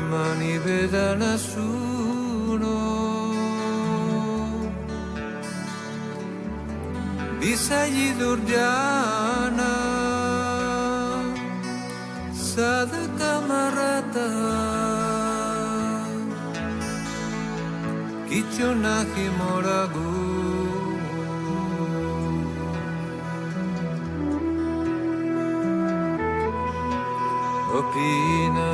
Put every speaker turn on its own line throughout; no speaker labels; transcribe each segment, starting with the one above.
Nivedana suno Visayi Durjana Sadaka Marata Kichunahi Moragu Opina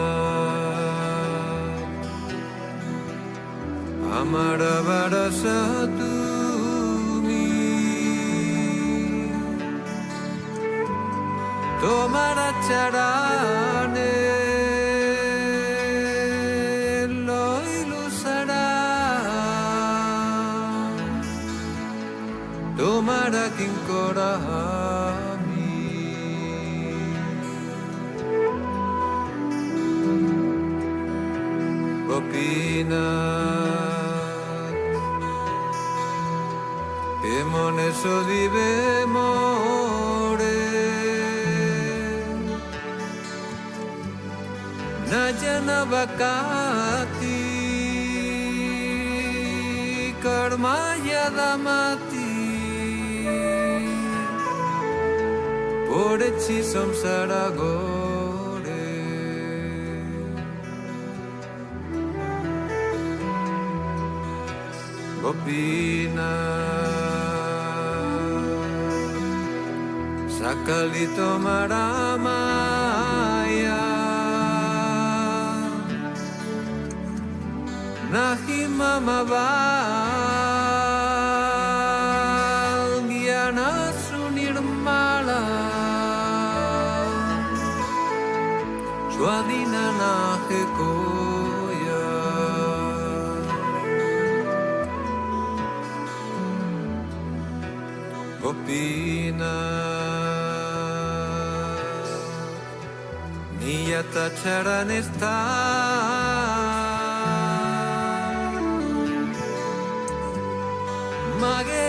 Amara Varasa Tumi Tomara Charane Loilusara Tomara Kinkora Emone sodive more Najana vakati Karma yadamati Porechi samsara gore Gopina Sakalito maramaya Nahimamaval Gyana sunirmala Swadina nahekoya Gopina Niyata charanesta Mage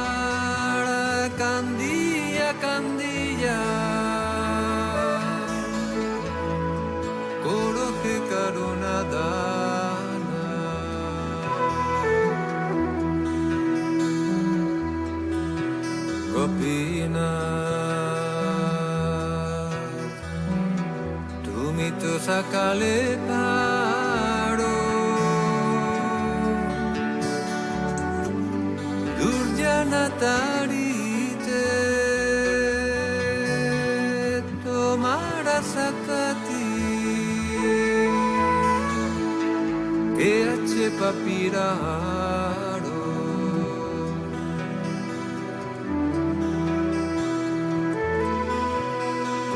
pamara Candia candia Koroje karunadana Gopina Tumito sakale paro Durjana tarite Tomara sakati Que ache papiraro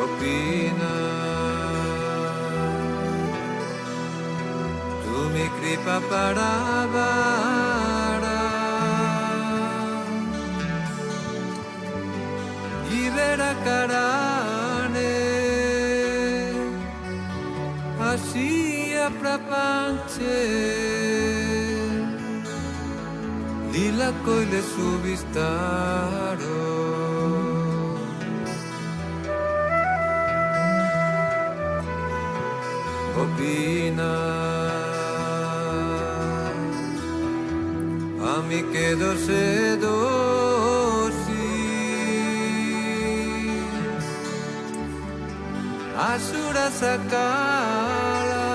Opina Tu mi kripa paravara Ibera karane Asia prapanche Lila koile subistaro Opina Ami quedo sedosi Asura sakala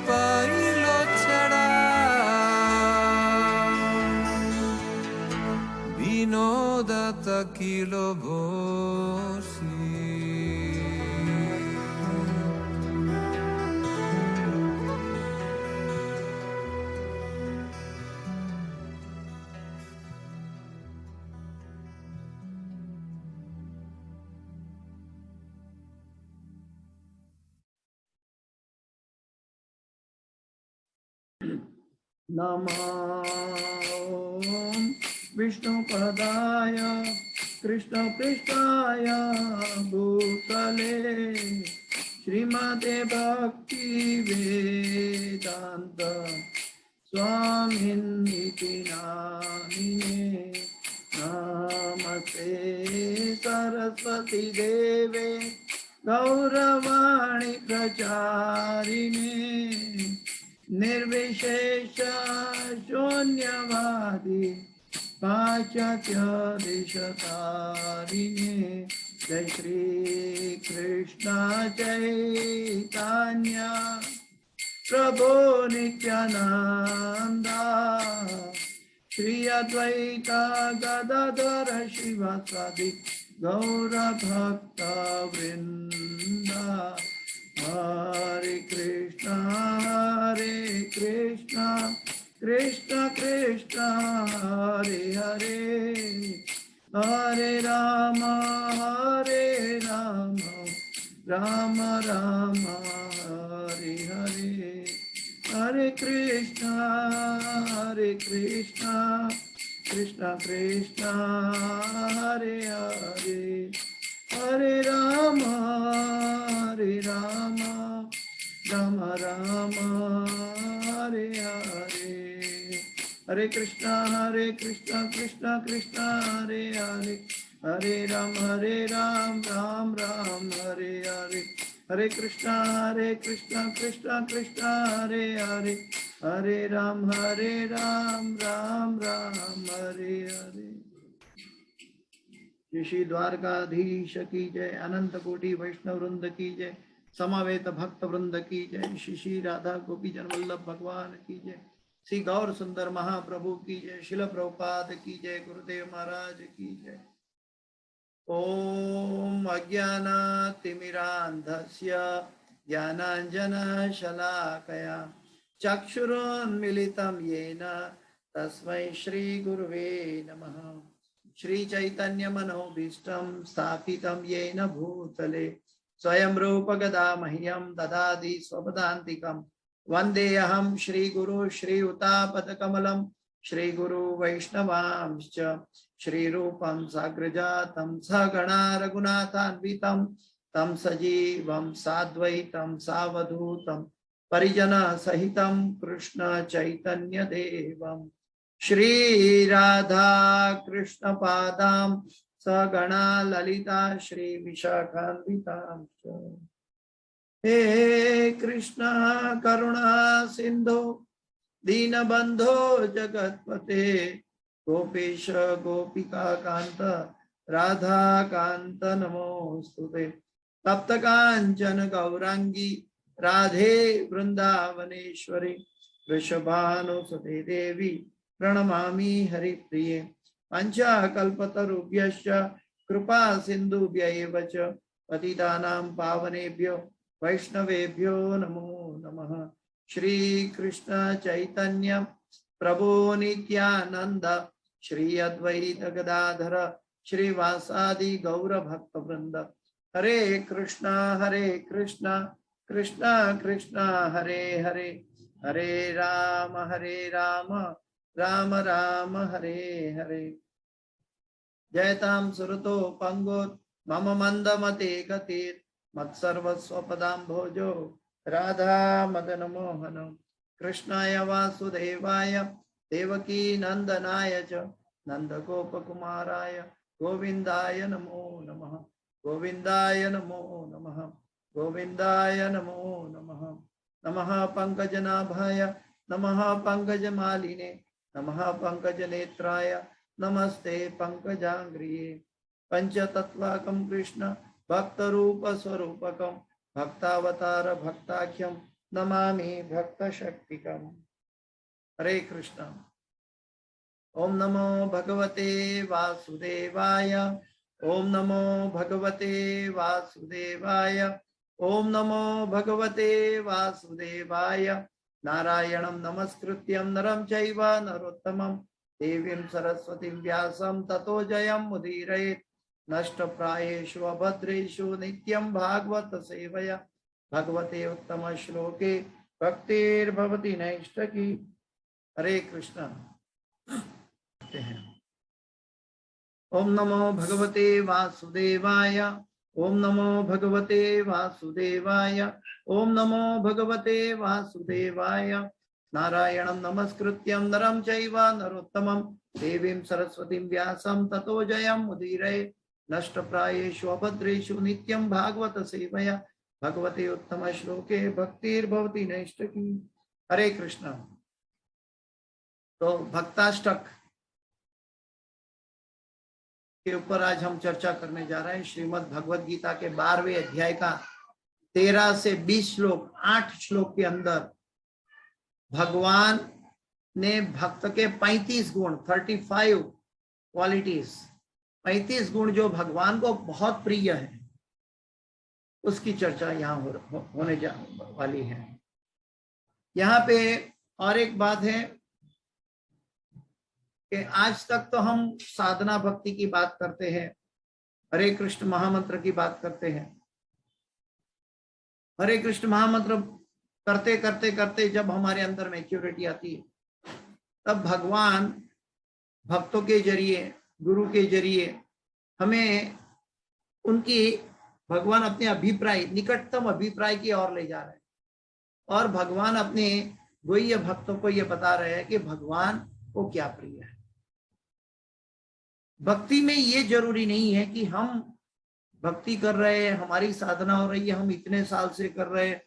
Pailo chara Vino data kilo bosi
Namo Vishnu Padaya Krishna Pristaya Bhutale Srimate Bhakti Vedanta Swamin Niti Namine Namaste Saraswati Saraswati देवे गौरवाणी प्रचारिणे निर्विशेष शून्यवादी पाश्चात्य देशतारिणे जय श्री कृष्ण चैतन्य प्रभु नित्यानंदा श्री अद्वैत गदाधर शिवासादि गौर भक्त वृंदा हरे कृष्ण कृष्ण कृष्ण हरे हरे हरे राम राम राम हरे हरे हरे कृष्ण कृष्ण कृष्ण हरे हरे हरे राम राम राम हरे हरे हरे कृष्ण कृष्ण कृष्ण हरे हरे हरे राम राम राम हरे हरे हरे कृष्ण कृष्ण कृष्ण हरे हरे हरे राम राम राम हरे हरे। श्री द्वारकाधीश की जय, अनंत कोटि वैष्णव वृंद की जय, समावेत भक्त वृंद की जय, श्री राधा गोपी जन वल्लभ भगवान की जय, श्री गौर सुंदर महाप्रभु की जय, शिल प्रभुपाद की जय, गुरुदेव महाराज की जय। ओम अज्ञानतिमिरान्धस्य ज्ञानाञ्जनशलाकया चक्षुरुन्मीलितं येन तस्मै श्रीगुरुवे नमः। श्री चैतन्य मनोभीष्टं स्थापितं येन भूतले स्वयं रूप गदा मह्यं ददाति स्वपदान्तिकं वन्देऽहं श्रीगुरु श्रीयुतापदकमलं श्रीगुरु वैष्णवांश्च श्रीरूपं साग्रजातं सगणा रघुनाथान्वितं तं सजीवं साद्वैतं सावधूतं परिजन सहितं कृष्ण चैतन्य देवं श्री राधा कृष्ण पादां सगणा ललिता श्री विशाखान्वितां हे कृष्ण करुणा सिंधु दीनबंधो जगत्पते गोपेश गोपिका कांत राधा कांत नमोस्तुते तप्त कांचन गौरांगी राधे वृंदावनेश्वरी वृषभानुसुते देवी प्रणमामि हरिप्रिये पंचाकल्पतरुभ्यश्च कृपा सिन्धुभ्यैव च पतितानां पावनेभ्यो वैष्णवेभ्यो नमो नमः। श्री कृष्ण चैतन्य प्रभु नित्यानंद श्री अद्वैत गदाधर श्रीवासादि गौर भक्त वृंद हरे कृष्ण कृष्ण कृष्ण हरे हरे हरे राम राम राम हरे हरे। जयतां सुरतो पंगोत मम मंदमते गतिर् मत्सर्वस्वपदाम्भोजो राधा मदन मोहन कृष्णाय वासुदेवाय देवकी नंदनाय च नंदगोपकुमाराय गोविंदाय नमो नमः गोविंदाय नमो नमः गोविंदाय नमो नमः। नमः पंकजनाभाय नमः पंकजमालिने नमः पंकजनेत्राय नमस्ते पंकजांग्रिये पंचतत्त्वाकं कृष्ण भक्तरूप स्वरूपकं भक्तावतार भक्ताख्यं नमामि भक्तशक्तिकम्। हरे कृष्ण। ओम नमो भगवते वासुदेवाय ओम नमो भगवते वासुदेवाय ओम नमो भगवते वासुदेवाय। नारायणं नमस्कृत्यं नरं चैव नरोत्तमं देवीं सरस्वतीं व्यासं ततो जयं मुदीरयेत्। नष्टप्रायेषु अभद्रेषु नित्यं भागवत सेवया भगवते उत्तम श्लोके भक्तिर्भवति नैष्ठकी। हरे कृष्ण। ओम नमो भगवते वासुदेवाय ओम नमो भगवते वासुदेवाय ओम नमो भगवते वासुदेवाय। नारायणं नमस्कृत्यं नरं चैव नरोत्तमं देवीं सरस्वतीं व्यासं ततो जयं मुदीरयेत्। नष्ट प्रायेषु अभद्रेषु नित्यं भागवत सेवया भगवते उत्तम श्लोके भक्तिर्भवति नैष्ठकी। हरे कृष्ण। तो भक्ताष्टक के ऊपर आज हम चर्चा करने जा रहे हैं। श्रीमद् भगवद गीता के 12वें अध्याय का 13 से 20 श्लोक, 8 श्लोक के अंदर भगवान ने भक्त के 35 गुण, 35 क्वालिटीज, 35 गुण जो भगवान को बहुत प्रिय है, उसकी चर्चा यहाँ होने वाली है। यहाँ पे और एक बात है कि आज तक तो हम साधना भक्ति की बात करते हैं, हरे कृष्ण महामंत्र की बात करते हैं। हरे कृष्ण महामंत्र करते करते करते जब हमारे अंदर मैच्योरिटी आती है, तब भगवान भक्तों के जरिए, गुरु के जरिए हमें उनकी, भगवान अपने अभिप्राय, निकटतम अभिप्राय की ओर ले जा रहे हैं। और भगवान अपने गोह्य भक्तों को यह बता रहे हैं कि भगवान को क्या प्रिय है। भक्ति में ये जरूरी नहीं है कि हम भक्ति कर रहे हैं, हमारी साधना हो रही है, हम इतने साल से कर रहे हैं,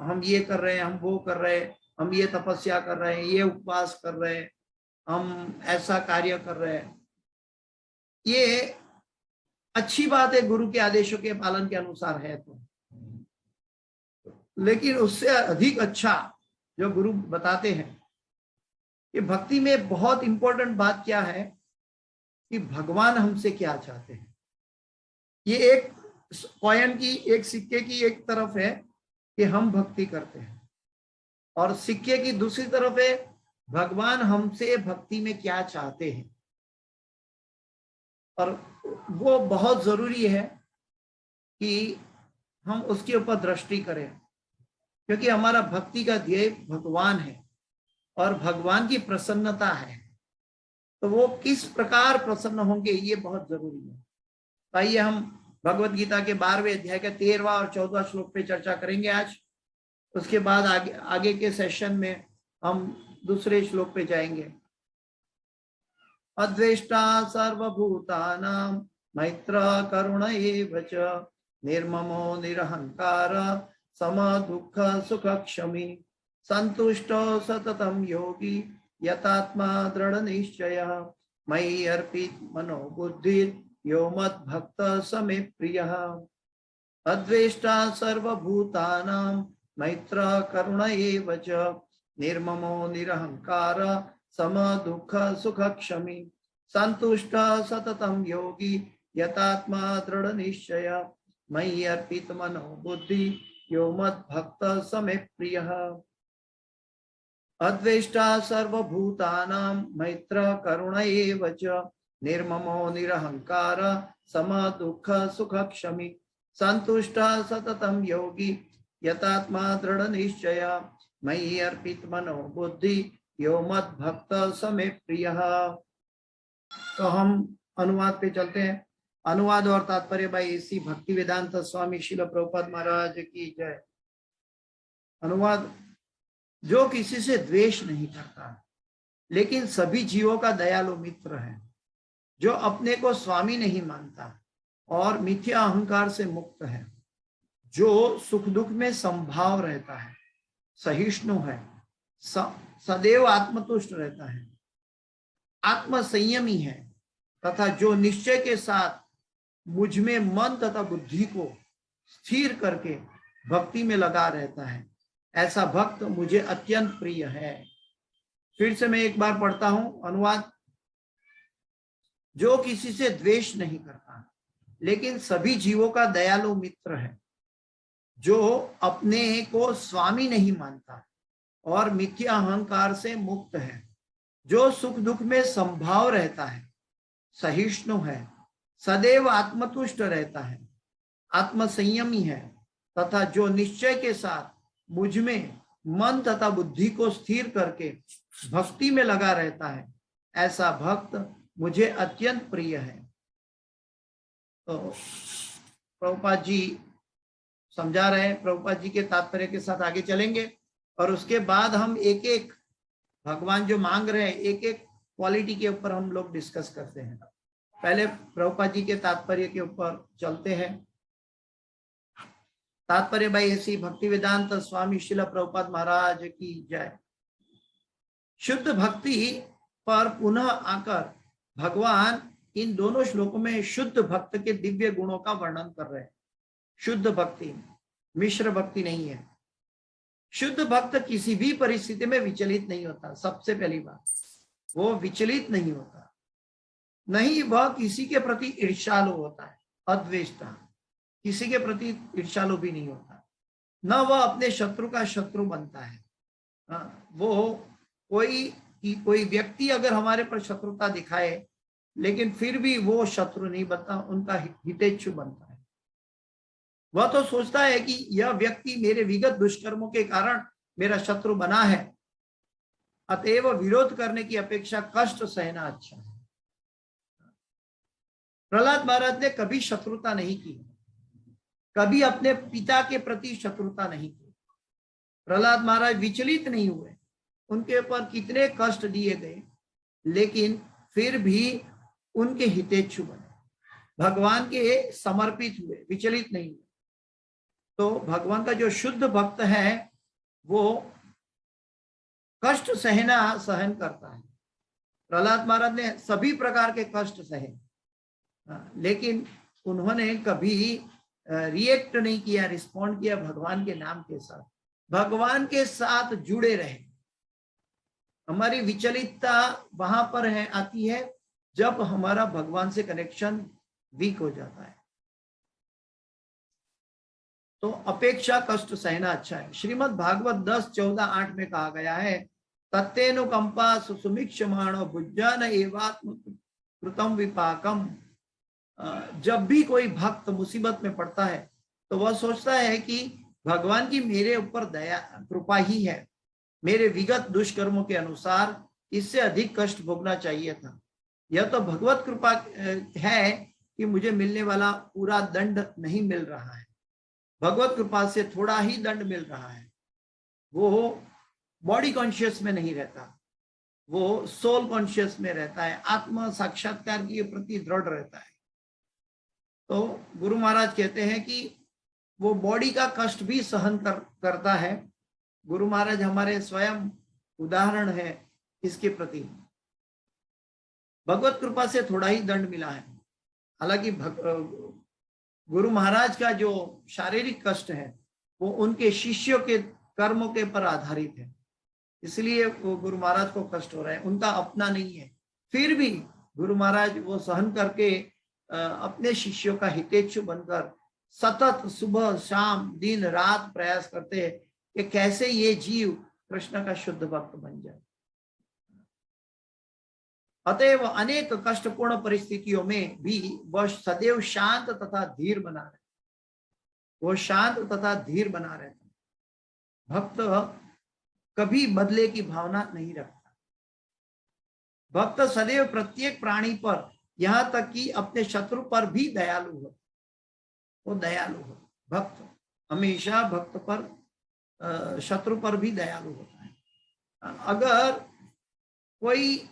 हम ये कर रहे हैं, हम वो कर रहे हैं, हम ये तपस्या कर रहे हैं, ये उपवास कर रहे हैं, हम ऐसा कार्य कर रहे हैं। ये अच्छी बात है गुरु के आदेशों के पालन के अनुसार है तो, लेकिन उससे अधिक अच्छा जो गुरु बताते हैं कि भक्ति में बहुत इंपॉर्टेंट बात क्या है कि भगवान हमसे क्या चाहते हैं। ये एक कॉइन की, एक सिक्के की एक तरफ है कि हम भक्ति करते हैं, और सिक्के की दूसरी तरफ है भगवान हमसे भक्ति में क्या चाहते हैं। और वो बहुत जरूरी है कि हम उसके ऊपर दृष्टि करें, क्योंकि हमारा भक्ति का ध्येय भगवान है और भगवान की प्रसन्नता है। तो वो किस प्रकार प्रसन्न होंगे, ये बहुत जरूरी है। आइए हम भगवत गीता के 12वें अध्याय के 13वां और 14वां श्लोक पे चर्चा करेंगे आज। उसके बाद आगे के सेशन में हम दूसरे श्लोक पे जाएंगे। अद्वेष्टा सर्वभूतानां मैत्र करुण एव च निर्ममो निरहंकार सम दुःख सुख क्षमी संतुष्टो सततं योगी यतात्मा दृढ़ निश्चय मयि अर्पित मनो बुद्धिर यो मत् भक्त समे प्रियः। अद्वेष्टा सर्वभूतानां मैत्र करुण एव च निर्ममो निरहंकार सम दुःख सुख क्षमी संतुष्ट सततं योगी यतात्मा दृढ़ निश्चय मयि अर्पित मनो बुद्धि यो मत् भक्त समे प्रियः। अद्वेष्टा सर्वभूतानां मैत्र करुण एव च निर्ममो निरहंकार सम दुःख सुख क्षमी संतुष्ट सततं योगी यतात्मा दृढ़ निश्चय मयि अर्पित मनो बुद्धि यो मत् भक्त समे प्रियः। तो हम अनुवाद पे चलते हैं। अनुवाद और तात्पर्य भाई श्री भक्ति वेदांत स्वामी श्रील प्रभुपाद महाराज की जय। अनुवाद। जो किसी से द्वेष नहीं करता लेकिन सभी जीवों का दयालु मित्र है, जो अपने को स्वामी नहीं मानता और मिथ्या अहंकार से मुक्त है, जो सुख दुख में समभाव रहता है, सहिष्णु है, सदैव आत्मतुष्ट रहता है, आत्म संयमी है, तथा जो निश्चय के साथ मुझ में मन तथा बुद्धि को स्थिर करके भक्ति में लगा रहता है, ऐसा भक्त मुझे अत्यंत प्रिय है। फिर से मैं एक बार पढ़ता हूं अनुवाद। जो किसी से द्वेष नहीं करता लेकिन सभी जीवों का दयालु मित्र है, जो अपने को स्वामी नहीं मानता और मिथ्या अहंकार से मुक्त है, जो सुख दुख में समभाव रहता है, सहिष्णु है, सदैव आत्मतुष्ट रहता है, आत्म संयमी है, तथा जो निश्चय के साथ मुझ में मन तथा बुद्धि को स्थिर करके भक्ति में लगा रहता है, ऐसा भक्त मुझे अत्यंत प्रिय है। तो प्रभुपाद जी समझा रहे हैं, प्रभुपाद जी के तात्पर्य के साथ आगे चलेंगे और उसके बाद हम एक एक भगवान जो मांग रहे हैं, एक एक क्वालिटी के ऊपर हम लोग डिस्कस करते हैं। पहले प्रभुपाद जी के तात्पर्य के ऊपर चलते हैं। तात्पर्य भाई ऐसी भक्ति वेदांत स्वामी शिला प्रभुपाद महाराज की जय। शुद्ध भक्ति पर पुनः आकर भगवान इन दोनों श्लोकों में शुद्ध भक्त के दिव्य गुणों का वर्णन कर रहे हैं। शुद्ध भक्ति, मिश्र भक्ति नहीं है। शुद्ध भक्त किसी भी परिस्थिति में विचलित नहीं होता। सबसे पहली बात, वो विचलित नहीं होता, नहीं वह किसी के प्रति ईर्ष्यालु होता है, अद्वेष्टा, किसी के प्रति ईर्ष्यालु भी नहीं होता, न वह अपने शत्रु का शत्रु बनता है। वो कोई व्यक्ति अगर हमारे पर शत्रुता दिखाए लेकिन फिर भी वो शत्रु नहीं बनता, उनका हितेच्छु बनता है। वह तो सोचता है कि यह व्यक्ति मेरे विगत दुष्कर्मों के कारण मेरा शत्रु बना है, अतएव विरोध करने की अपेक्षा कष्ट सहना अच्छा है। प्रहलाद महाराज ने कभी शत्रुता नहीं की, कभी अपने पिता के प्रति शत्रुता नहीं की। प्रहलाद महाराज विचलित नहीं हुए, उनके ऊपर कितने कष्ट दिए गए लेकिन फिर भी उनके हितेच्छु बने, भगवान के समर्पित हुए, विचलित नहीं हुए। तो भगवान का जो शुद्ध भक्त है वो कष्ट सहन करता है। प्रहलाद महाराज ने सभी प्रकार के कष्ट सहे, लेकिन उन्होंने कभी रिएक्ट नहीं किया, रिस्पॉन्ड किया भगवान के नाम के साथ, भगवान के साथ जुड़े रहे। हमारी विचलितता वहां पर है, आती है जब हमारा भगवान से कनेक्शन वीक हो जाता है। तो अपेक्षा कष्ट सहना अच्छा है। श्रीमद् भागवत 10:14-8 में कहा गया है, तत्तेनुकंपा सुसुमीक्षमाणो भुज्जान एवात्म कृतम विपाकम। जब भी कोई भक्त मुसीबत में पड़ता है तो वह सोचता है कि भगवान की मेरे ऊपर दया कृपा ही है, मेरे विगत दुष्कर्मों के अनुसार इससे अधिक कष्ट भोगना चाहिए था। यह तो भगवत कृपा है कि मुझे मिलने वाला पूरा दंड नहीं मिल रहा है, भगवत कृपा से थोड़ा ही दंड मिल रहा है। वो बॉडी कॉन्शियस में नहीं रहता, वो सोल कॉन्शियस में रहता है, आत्म साक्षात्कार के प्रति दृढ़ रहता है। तो गुरु महाराज कहते हैं कि वो बॉडी का कष्ट भी सहन करता है। गुरु महाराज हमारे स्वयं उदाहरण है इसके प्रति। भगवत कृपा से थोड़ा ही दंड मिला है। हालांकि गुरु महाराज का जो शारीरिक कष्ट है वो उनके शिष्यों के कर्मों के पर आधारित है, इसलिए वो गुरु महाराज को कष्ट हो रहा है, उनका अपना नहीं है। फिर भी गुरु महाराज वो सहन करके अपने शिष्यों का हितेच्छु बनकर सतत सुबह शाम दिन रात प्रयास करते हैं कि कैसे ये जीव कृष्ण का शुद्ध भक्त बन जाए। अतएव अनेक कष्टपूर्ण परिस्थितियों में भी वह सदैव शांत तथा धीर बना रहता, वो शांत तथा धीर बना रहता। भक्त कभी बदले की भावना नहीं रखता। भक्त सदैव प्रत्येक प्राणी पर, यहां तक कि अपने शत्रु पर भी दयालु हो, वो दयालु हो। भक्त हमेशा भक्त पर शत्रु पर भी दयालु होता है। अगर कोई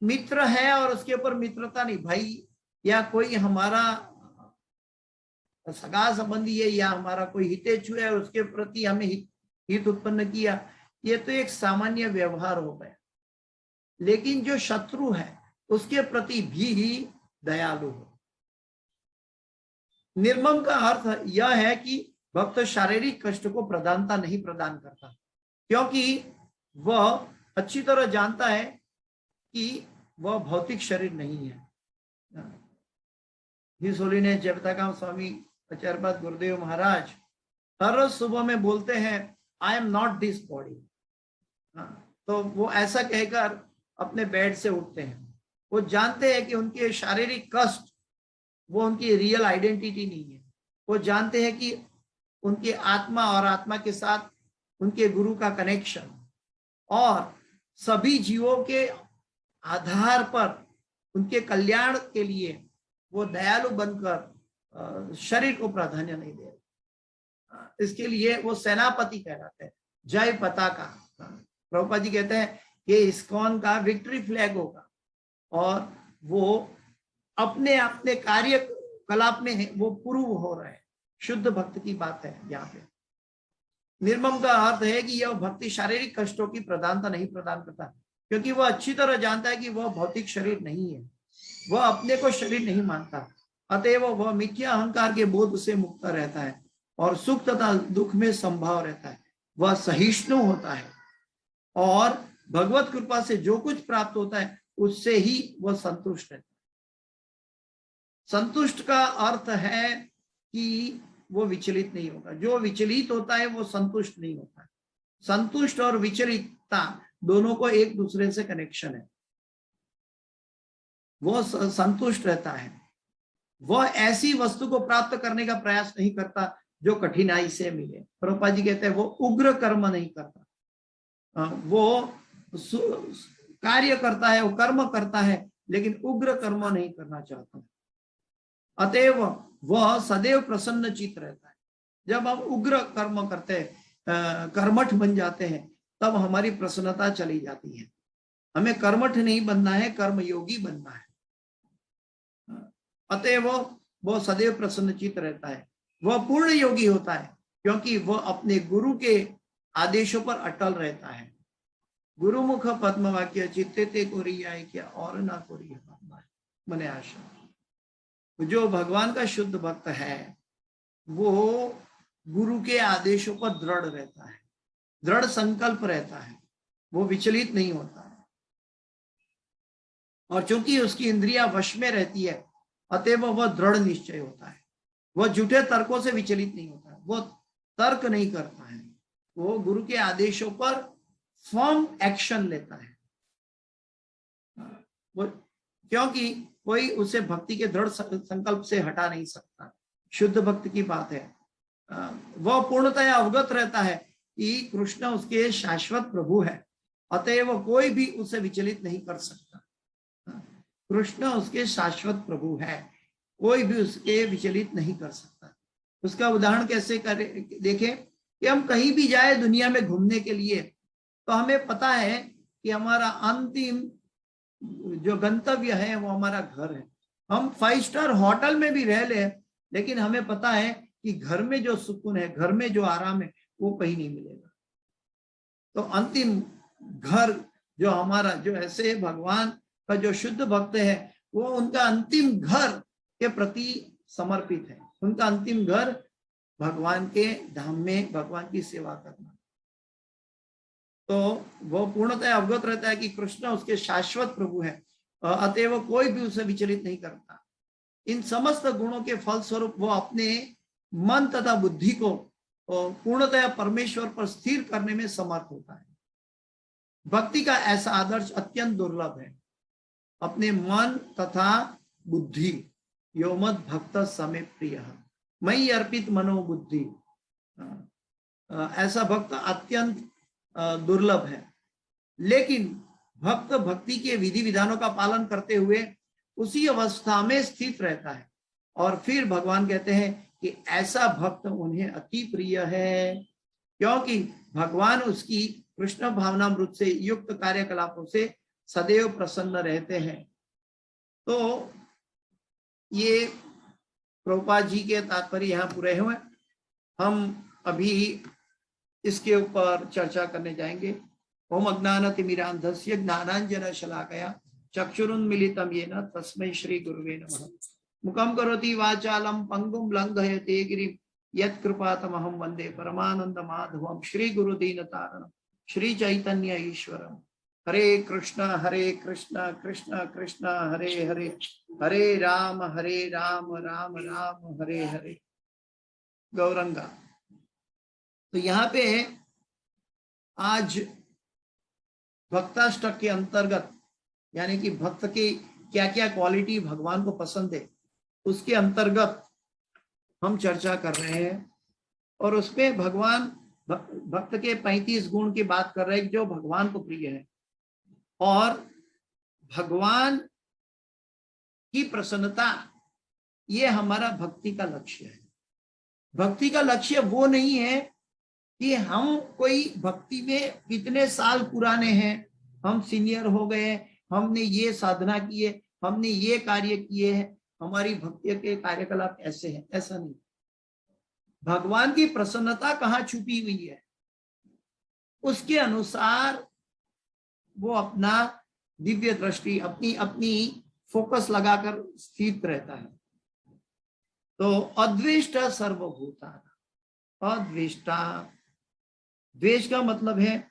मित्र है और उसके ऊपर मित्रता नहीं, भाई या कोई हमारा सगा संबंधी है या हमारा कोई हितेच्छु है और उसके प्रति हमें हित उत्पन्न किया, ये तो एक सामान्य व्यवहार हो गया। लेकिन जो शत्रु है उसके प्रति भी दयालु हो। निर्मम का अर्थ यह है कि भक्त शारीरिक कष्ट को प्रधानता नहीं प्रदान करता, क्योंकि वह अच्छी तरह जानता है कि वह भौतिक शरीर नहीं है। हिज होलीनेस जगताकाम स्वामी आचार्यपाद गुरुदेव महाराज हर रोज सुबह में बोलते हैं, I am not this body. तो वो ऐसा कहकर अपने बेड से उठते हैं। वो जानते हैं कि उनके शारीरिक कष्ट वो उनकी रियल आइडेंटिटी नहीं है। वो जानते हैं कि उनके आत्मा और आत्मा के साथ उनके गुरु का कनेक्शन और सभी जीवों के आधार पर उनके कल्याण के लिए वो दयालु बनकर शरीर को प्राधान्य नहीं दे रहे। इसके लिए वो सेनापति कहलाते हैं, जय पताका। प्रभुपाद जी कहते हैं कि इस्कॉन का विक्ट्री फ्लैग होगा और वो अपने अपने कार्यकलाप में वो पूर्व हो रहे हैं। शुद्ध भक्त की बात है यहाँ पे। निर्मम का अर्थ है कि यह भक्ति शारीरिक कष्टों की प्रधानता नहीं प्रदान करता, क्योंकि वह अच्छी तरह जानता है कि वह भौतिक शरीर नहीं है, वह अपने को शरीर नहीं मानता, अतएव वह मिथ्या अहंकार के बोध से मुक्त रहता है और सुख तथा दुख में संभाव रहता है। वह सहिष्णु होता है और भगवत कृपा से जो कुछ प्राप्त होता है उससे ही वह संतुष्ट रहता है। संतुष्ट का अर्थ है कि वो विचलित नहीं होगा। जो विचलित होता है वो संतुष्ट नहीं होता है। संतुष्ट और विचलितता दोनों को एक दूसरे से कनेक्शन है। वो संतुष्ट रहता है, वह ऐसी वस्तु को प्राप्त करने का प्रयास नहीं करता जो कठिनाई से मिले। प्रभुपाद जी कहते हैं वो उग्र कर्म नहीं करता, वो कार्य करता है, वो कर्म करता है, लेकिन उग्र कर्म नहीं करना चाहता। अतएव वह सदैव प्रसन्न चित्त रहता है। जब हम उग्र कर्म करते हैं, कर्मठ बन जाते हैं, तब हमारी प्रसन्नता चली जाती है। हमें कर्मठ नहीं बनना है, कर्मयोगी बनना है। अतएव वह सदैव प्रसन्नचित रहता है। वह पूर्ण योगी होता है क्योंकि वह अपने गुरु के आदेशों पर अटल रहता है। गुरुमुख पद्म वाक्य चित्ते ते कोरियाय क्या और ना कोरिया मने आशा। जो भगवान का शुद्ध भक्त है वो गुरु के आदेशों पर दृढ़ रहता है, दृढ़ संकल्प रहता है, वो विचलित नहीं होता है। और चूंकि उसकी इंद्रिया वश में रहती है, अतएव वह दृढ़ निश्चय होता है। वह झूठे तर्कों से विचलित नहीं होता है, वो तर्क नहीं करता है, वो गुरु के आदेशों पर फर्म एक्शन लेता है। वो क्योंकि कोई उसे भक्ति के दृढ़ संकल्प से हटा नहीं सकता। शुद्ध भक्त की बात है। वह पूर्णतया अवगत रहता है कि कृष्ण उसके शाश्वत प्रभु है, अतएव कोई भी उसे विचलित नहीं कर सकता। कृष्ण उसके शाश्वत प्रभु है, कोई भी उसके विचलित नहीं कर सकता। उसका उदाहरण कैसे करें, देखें कि हम कहीं भी जाए दुनिया में घूमने के लिए, तो हमें पता है कि हमारा अंतिम जो गंतव्य है वो हमारा घर है। हम 5 स्टार होटल में भी रह ले, लेकिन हमें पता है कि घर में जो सुकून है, घर में जो आराम है, वो कहीं नहीं मिलेगा। तो अंतिम घर जो हमारा, जो ऐसे भगवान का जो शुद्ध भक्त है, वो उनका अंतिम घर के प्रति समर्पित है। उनका अंतिम घर भगवान के धाम में भगवान की सेवा करना। तो वो पूर्णतः अवगत रहता है कि कृष्ण उसके शाश्वत प्रभु है, अतएव कोई भी उसे विचलित नहीं करता। इन समस्त गुणों के फलस्वरूप वो अपने मन तथा बुद्धि को पूर्णतः परमेश्वर पर स्थिर करने में समर्थ होता है। भक्ति का ऐसा आदर्श अत्यंत दुर्लभ है। अपने मन तथा बुद्धि यो मद भक्त समे प्रिय मई अर्पित मनोबुद्धि, ऐसा भक्त अत्यंत दुर्लभ है। लेकिन भक्त भक्ति के विधि विधानों का पालन करते हुए उसी अवस्था में स्थित रहता है, और फिर भगवान कहते हैं कि ऐसा भक्त उन्हें अति प्रिय है, क्योंकि भगवान उसकी कृष्ण भावनामृत से युक्त कार्यकलापों से सदैव प्रसन्न रहते हैं। तो ये प्रभुपाद जी के तात्पर्य यहाँ पूरे हुए। हम अभी इसके ऊपर चर्चा करने जाएंगे। ओम अज्ञानतिमिरान्धस्य ज्ञानाञ्जनशलाकया चक्षुरुन्मीलितं येन तस्मै श्री गुरुवे नमः। मुखं करोति वाचालं पंगुं लंघयते गिरिं यत्कृपातमहं वन्दे परमानंद माधवं श्री गुरुदीनतारणं श्री चैतन्य ईश्वरम्। हरे कृष्ण कृष्ण कृष्ण हरे हरे, हरे राम राम राम हरे हरे। गौरंगा। तो यहाँ पे आज भक्ताष्टक के अंतर्गत, यानी कि भक्त की क्या क्या क्वालिटी भगवान को पसंद है, उसके अंतर्गत हम चर्चा कर रहे हैं। और उसमें भगवान भक्त के 35 गुण की बात कर रहे हैं जो भगवान को प्रिय है। और भगवान की प्रसन्नता, ये हमारा भक्ति का लक्ष्य है। भक्ति का लक्ष्य वो नहीं है कि हम कोई भक्ति में कितने साल पुराने हैं, हम सीनियर हो गए, हमने ये साधना की है, हमने ये कार्य किए हैं, हमारी भक्ति के कार्यकलाप ऐसे हैं, ऐसा नहीं। भगवान की प्रसन्नता कहाँ छुपी हुई है, उसके अनुसार वो अपना दिव्य दृष्टि, अपनी अपनी फोकस लगाकर स्थित रहता है। तो अद्वेष्टा सर्वभूता, अद्वेष्टा, द्वेष का मतलब है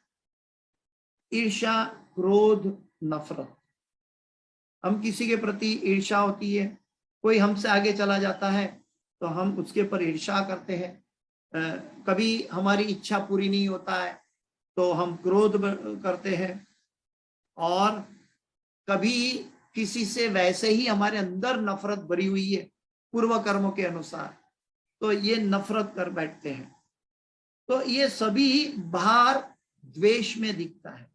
ईर्ष्या, क्रोध, नफरत। हम किसी के प्रति ईर्ष्या होती है, कोई हमसे आगे चला जाता है तो हम उसके ऊपर ईर्ष्या करते हैं। कभी हमारी इच्छा पूरी नहीं होता है तो हम क्रोध करते हैं, और कभी किसी से वैसे ही हमारे अंदर नफरत भरी हुई है पूर्व कर्मों के अनुसार, तो ये नफरत कर बैठते हैं। तो ये सभी बाहर द्वेष में दिखता है।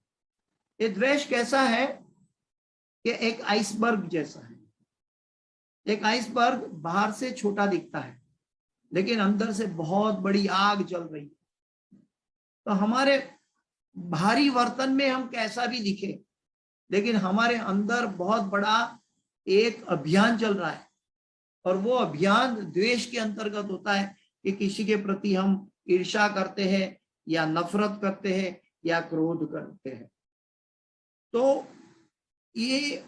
ये द्वेष कैसा है कि एक आइसबर्ग जैसा है। एक आइसबर्ग बाहर से छोटा दिखता है लेकिन अंदर से बहुत बड़ी आग जल रही है। तो हमारे बाहरी वर्तन में हम कैसा भी दिखे, लेकिन हमारे अंदर बहुत बड़ा एक अभियान चल रहा है, और वो अभियान द्वेष के अंतर्गत होता है कि किसी के प्रति हम ईर्ष्या करते हैं या नफरत करते हैं या क्रोध करते हैं। तो ये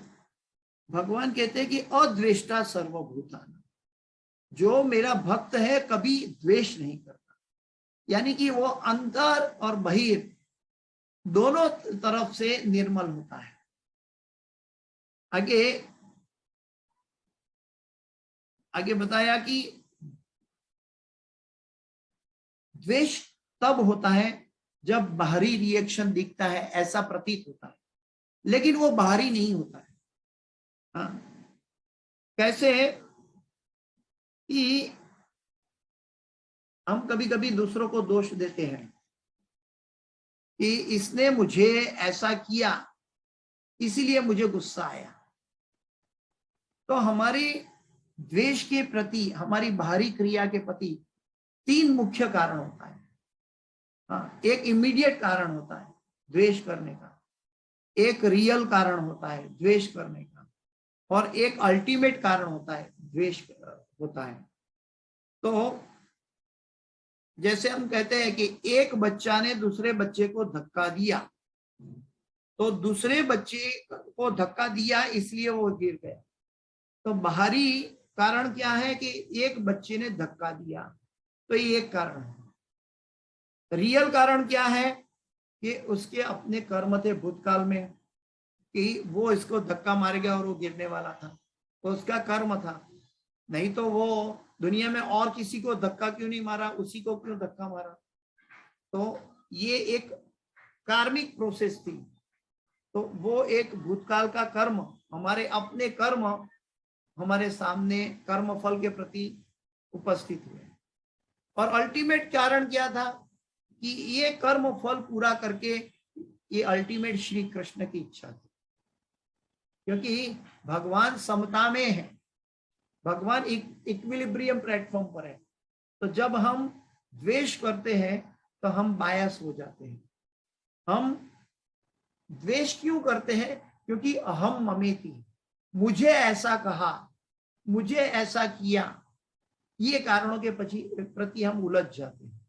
भगवान कहते हैं कि अद्वेष्टा सर्वभूतानां, जो मेरा भक्त है कभी द्वेष नहीं करता, यानी कि वो अंतर और बहिर दोनों तरफ से निर्मल होता है। आगे बताया कि द्वेष तब होता है जब बाहरी रिएक्शन दिखता है, ऐसा प्रतीत होता है, लेकिन वो बाहरी नहीं होता है। हाँ, कैसे कि हम कभी कभी दूसरों को दोष देते हैं कि इसने मुझे ऐसा किया इसीलिए मुझे गुस्सा आया। तो हमारी द्वेष के प्रति, हमारी बाहरी क्रिया के प्रति 3 मुख्य कारण होता है। हाँ, एक इमीडिएट कारण होता है द्वेष करने का, एक रियल कारण होता है द्वेष करने का, और एक अल्टीमेट कारण होता है द्वेष होता है। तो जैसे हम कहते हैं कि एक बच्चा ने दूसरे बच्चे को धक्का दिया, तो दूसरे बच्चे को धक्का दिया इसलिए वो गिर गया। तो बाहरी कारण क्या है कि एक बच्चे ने धक्का दिया, तो ये एक कारण है। रियल कारण क्या है कि उसके अपने कर्म थे भूतकाल में कि वो इसको धक्का मार गया और वो गिरने वाला था, तो उसका कर्म था। नहीं तो वो दुनिया में और किसी को धक्का क्यों नहीं मारा, उसी को क्यों धक्का मारा। तो ये एक कार्मिक प्रोसेस थी। तो वो एक भूतकाल का कर्म, हमारे अपने कर्म हमारे सामने कर्म फल के प्रति उपस्थित हुए। और अल्टीमेट कारण क्या था कि ये कर्म फल पूरा करके ये अल्टीमेट श्री कृष्ण की इच्छा थी, क्योंकि भगवान समता में है, भगवान इक्विलिब्रियम प्लेटफॉर्म पर है। तो जब हम द्वेष करते हैं तो हम बायस हो जाते हैं। हम द्वेष क्यों करते हैं? क्योंकि अहम ममेति, मुझे ऐसा कहा, मुझे ऐसा किया, ये कारणों के प्रति हम उलझ जाते हैं।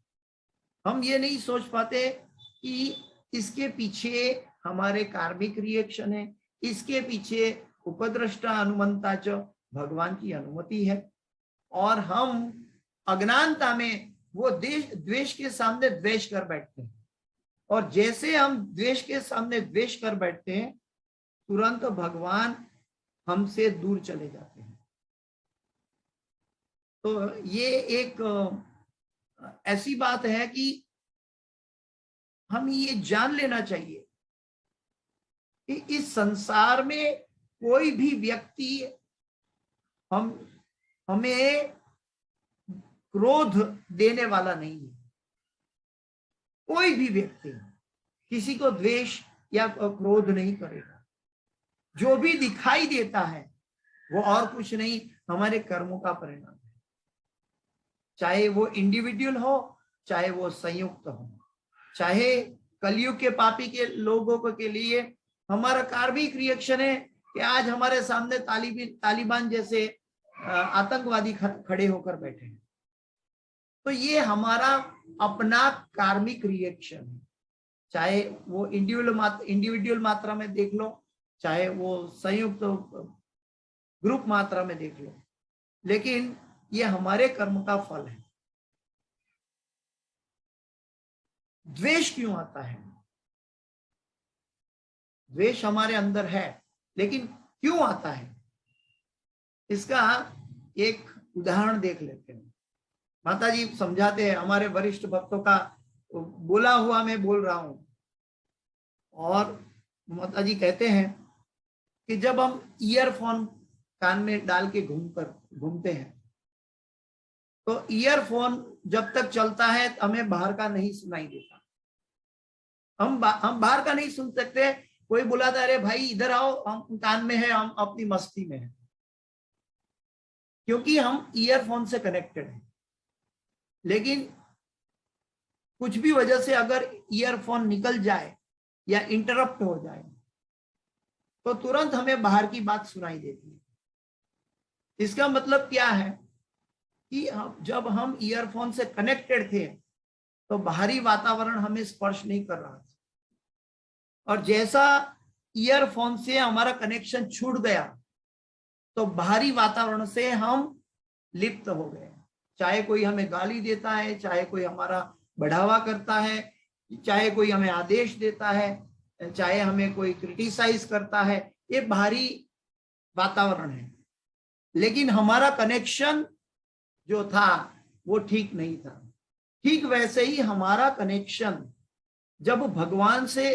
हम ये नहीं सोच पाते कि इसके पीछे हमारे कार्मिक रिएक्शन है, इसके पीछे उपद्रष्टा अनुमंता च भगवान की अनुमति है, और हम अज्ञानता में वो द्वेष के सामने द्वेष कर बैठते हैं। और जैसे हम द्वेष के सामने द्वेष कर बैठते हैं, तुरंत भगवान हमसे दूर चले जाते हैं। तो ये एक ऐसी बात है कि हम ये जान लेना चाहिए कि इस संसार में कोई भी व्यक्ति हमें क्रोध देने वाला नहीं है। कोई भी व्यक्ति किसी को द्वेष या क्रोध नहीं करेगा। जो भी दिखाई देता है वो और कुछ नहीं, हमारे कर्मों का परिणाम है। चाहे वो इंडिविजुअल हो, चाहे वो संयुक्त हो, चाहे कलयुग के पापी के लोगों के लिए हमारा कार्मिक रिएक्शन है कि आज हमारे सामने तालिबान जैसे आतंकवादी खड़े होकर बैठे हैं। तो ये हमारा अपना कार्मिक रिएक्शन है, चाहे वो इंडिविजुअल मात्रा में देख लो, चाहे वो संयुक्त ग्रुप मात्रा में देख लो, लेकिन ये हमारे कर्म का फल है। द्वेष क्यों आता है? द्वेष हमारे अंदर है, लेकिन क्यों आता है इसका एक उदाहरण देख लेते हैं। माता जी समझाते हैं, हमारे वरिष्ठ भक्तों का बोला हुआ मैं बोल रहा हूं। और माता जी कहते हैं कि जब हम ईयरफोन कान में डाल के घूमते हैं, तो ईयरफोन जब तक चलता है हमें बाहर का नहीं सुनाई देता। हम बाहर का नहीं सुन सकते। कोई बुलाता, अरे भाई इधर आओ, हम कान में है, हम अपनी मस्ती में है, क्योंकि हम ईयरफोन से कनेक्टेड हैं। लेकिन कुछ भी वजह से अगर ईयरफोन निकल जाए या इंटरप्ट हो जाए तो तुरंत हमें बाहर की बात सुनाई देती है। इसका मतलब क्या है कि जब हम ईयरफोन से कनेक्टेड थे तो बाहरी वातावरण हमें स्पर्श नहीं कर रहा था, और जैसा ईयरफोन से हमारा कनेक्शन छूट गया तो बाहरी वातावरण से हम लिप्त हो गए। चाहे कोई हमें गाली देता है, चाहे कोई हमारा बढ़ावा करता है, चाहे कोई हमें आदेश देता है, चाहे हमें कोई क्रिटिसाइज करता है, ये बाहरी वातावरण है। लेकिन हमारा कनेक्शन जो था वो ठीक नहीं था। ठीक वैसे ही हमारा कनेक्शन जब भगवान से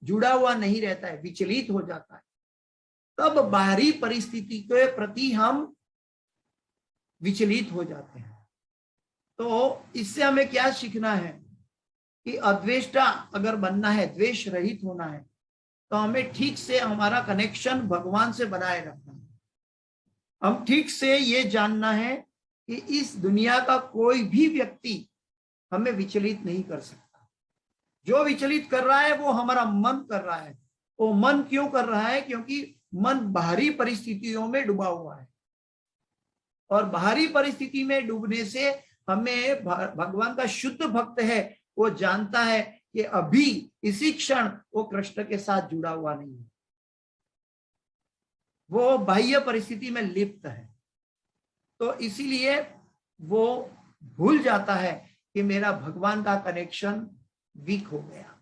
जुड़ा हुआ नहीं रहता है, विचलित हो जाता है, तब बाहरी परिस्थिति के प्रति हम विचलित हो जाते हैं। तो इससे हमें क्या सीखना है कि अद्वेष्टा अगर बनना है, द्वेष रहित होना है, तो हमें ठीक से हमारा कनेक्शन भगवान से बनाए रखना है। हम ठीक से ये जानना है कि इस दुनिया का कोई भी व्यक्ति हमें विचलित नहीं कर सकता। जो विचलित कर रहा है वो हमारा मन कर रहा है। वो मन क्यों कर रहा है? क्योंकि मन बाहरी परिस्थितियों में डूबा हुआ है, और बाहरी परिस्थिति में डूबने से हमें भगवान का शुद्ध भक्त है, वो जानता है कि अभी इसी क्षण वो कृष्ण के साथ जुड़ा हुआ नहीं है, वो बाह्य परिस्थिति में लिप्त है। तो इसीलिए वो भूल जाता है कि मेरा भगवान का कनेक्शन वीक हो गया।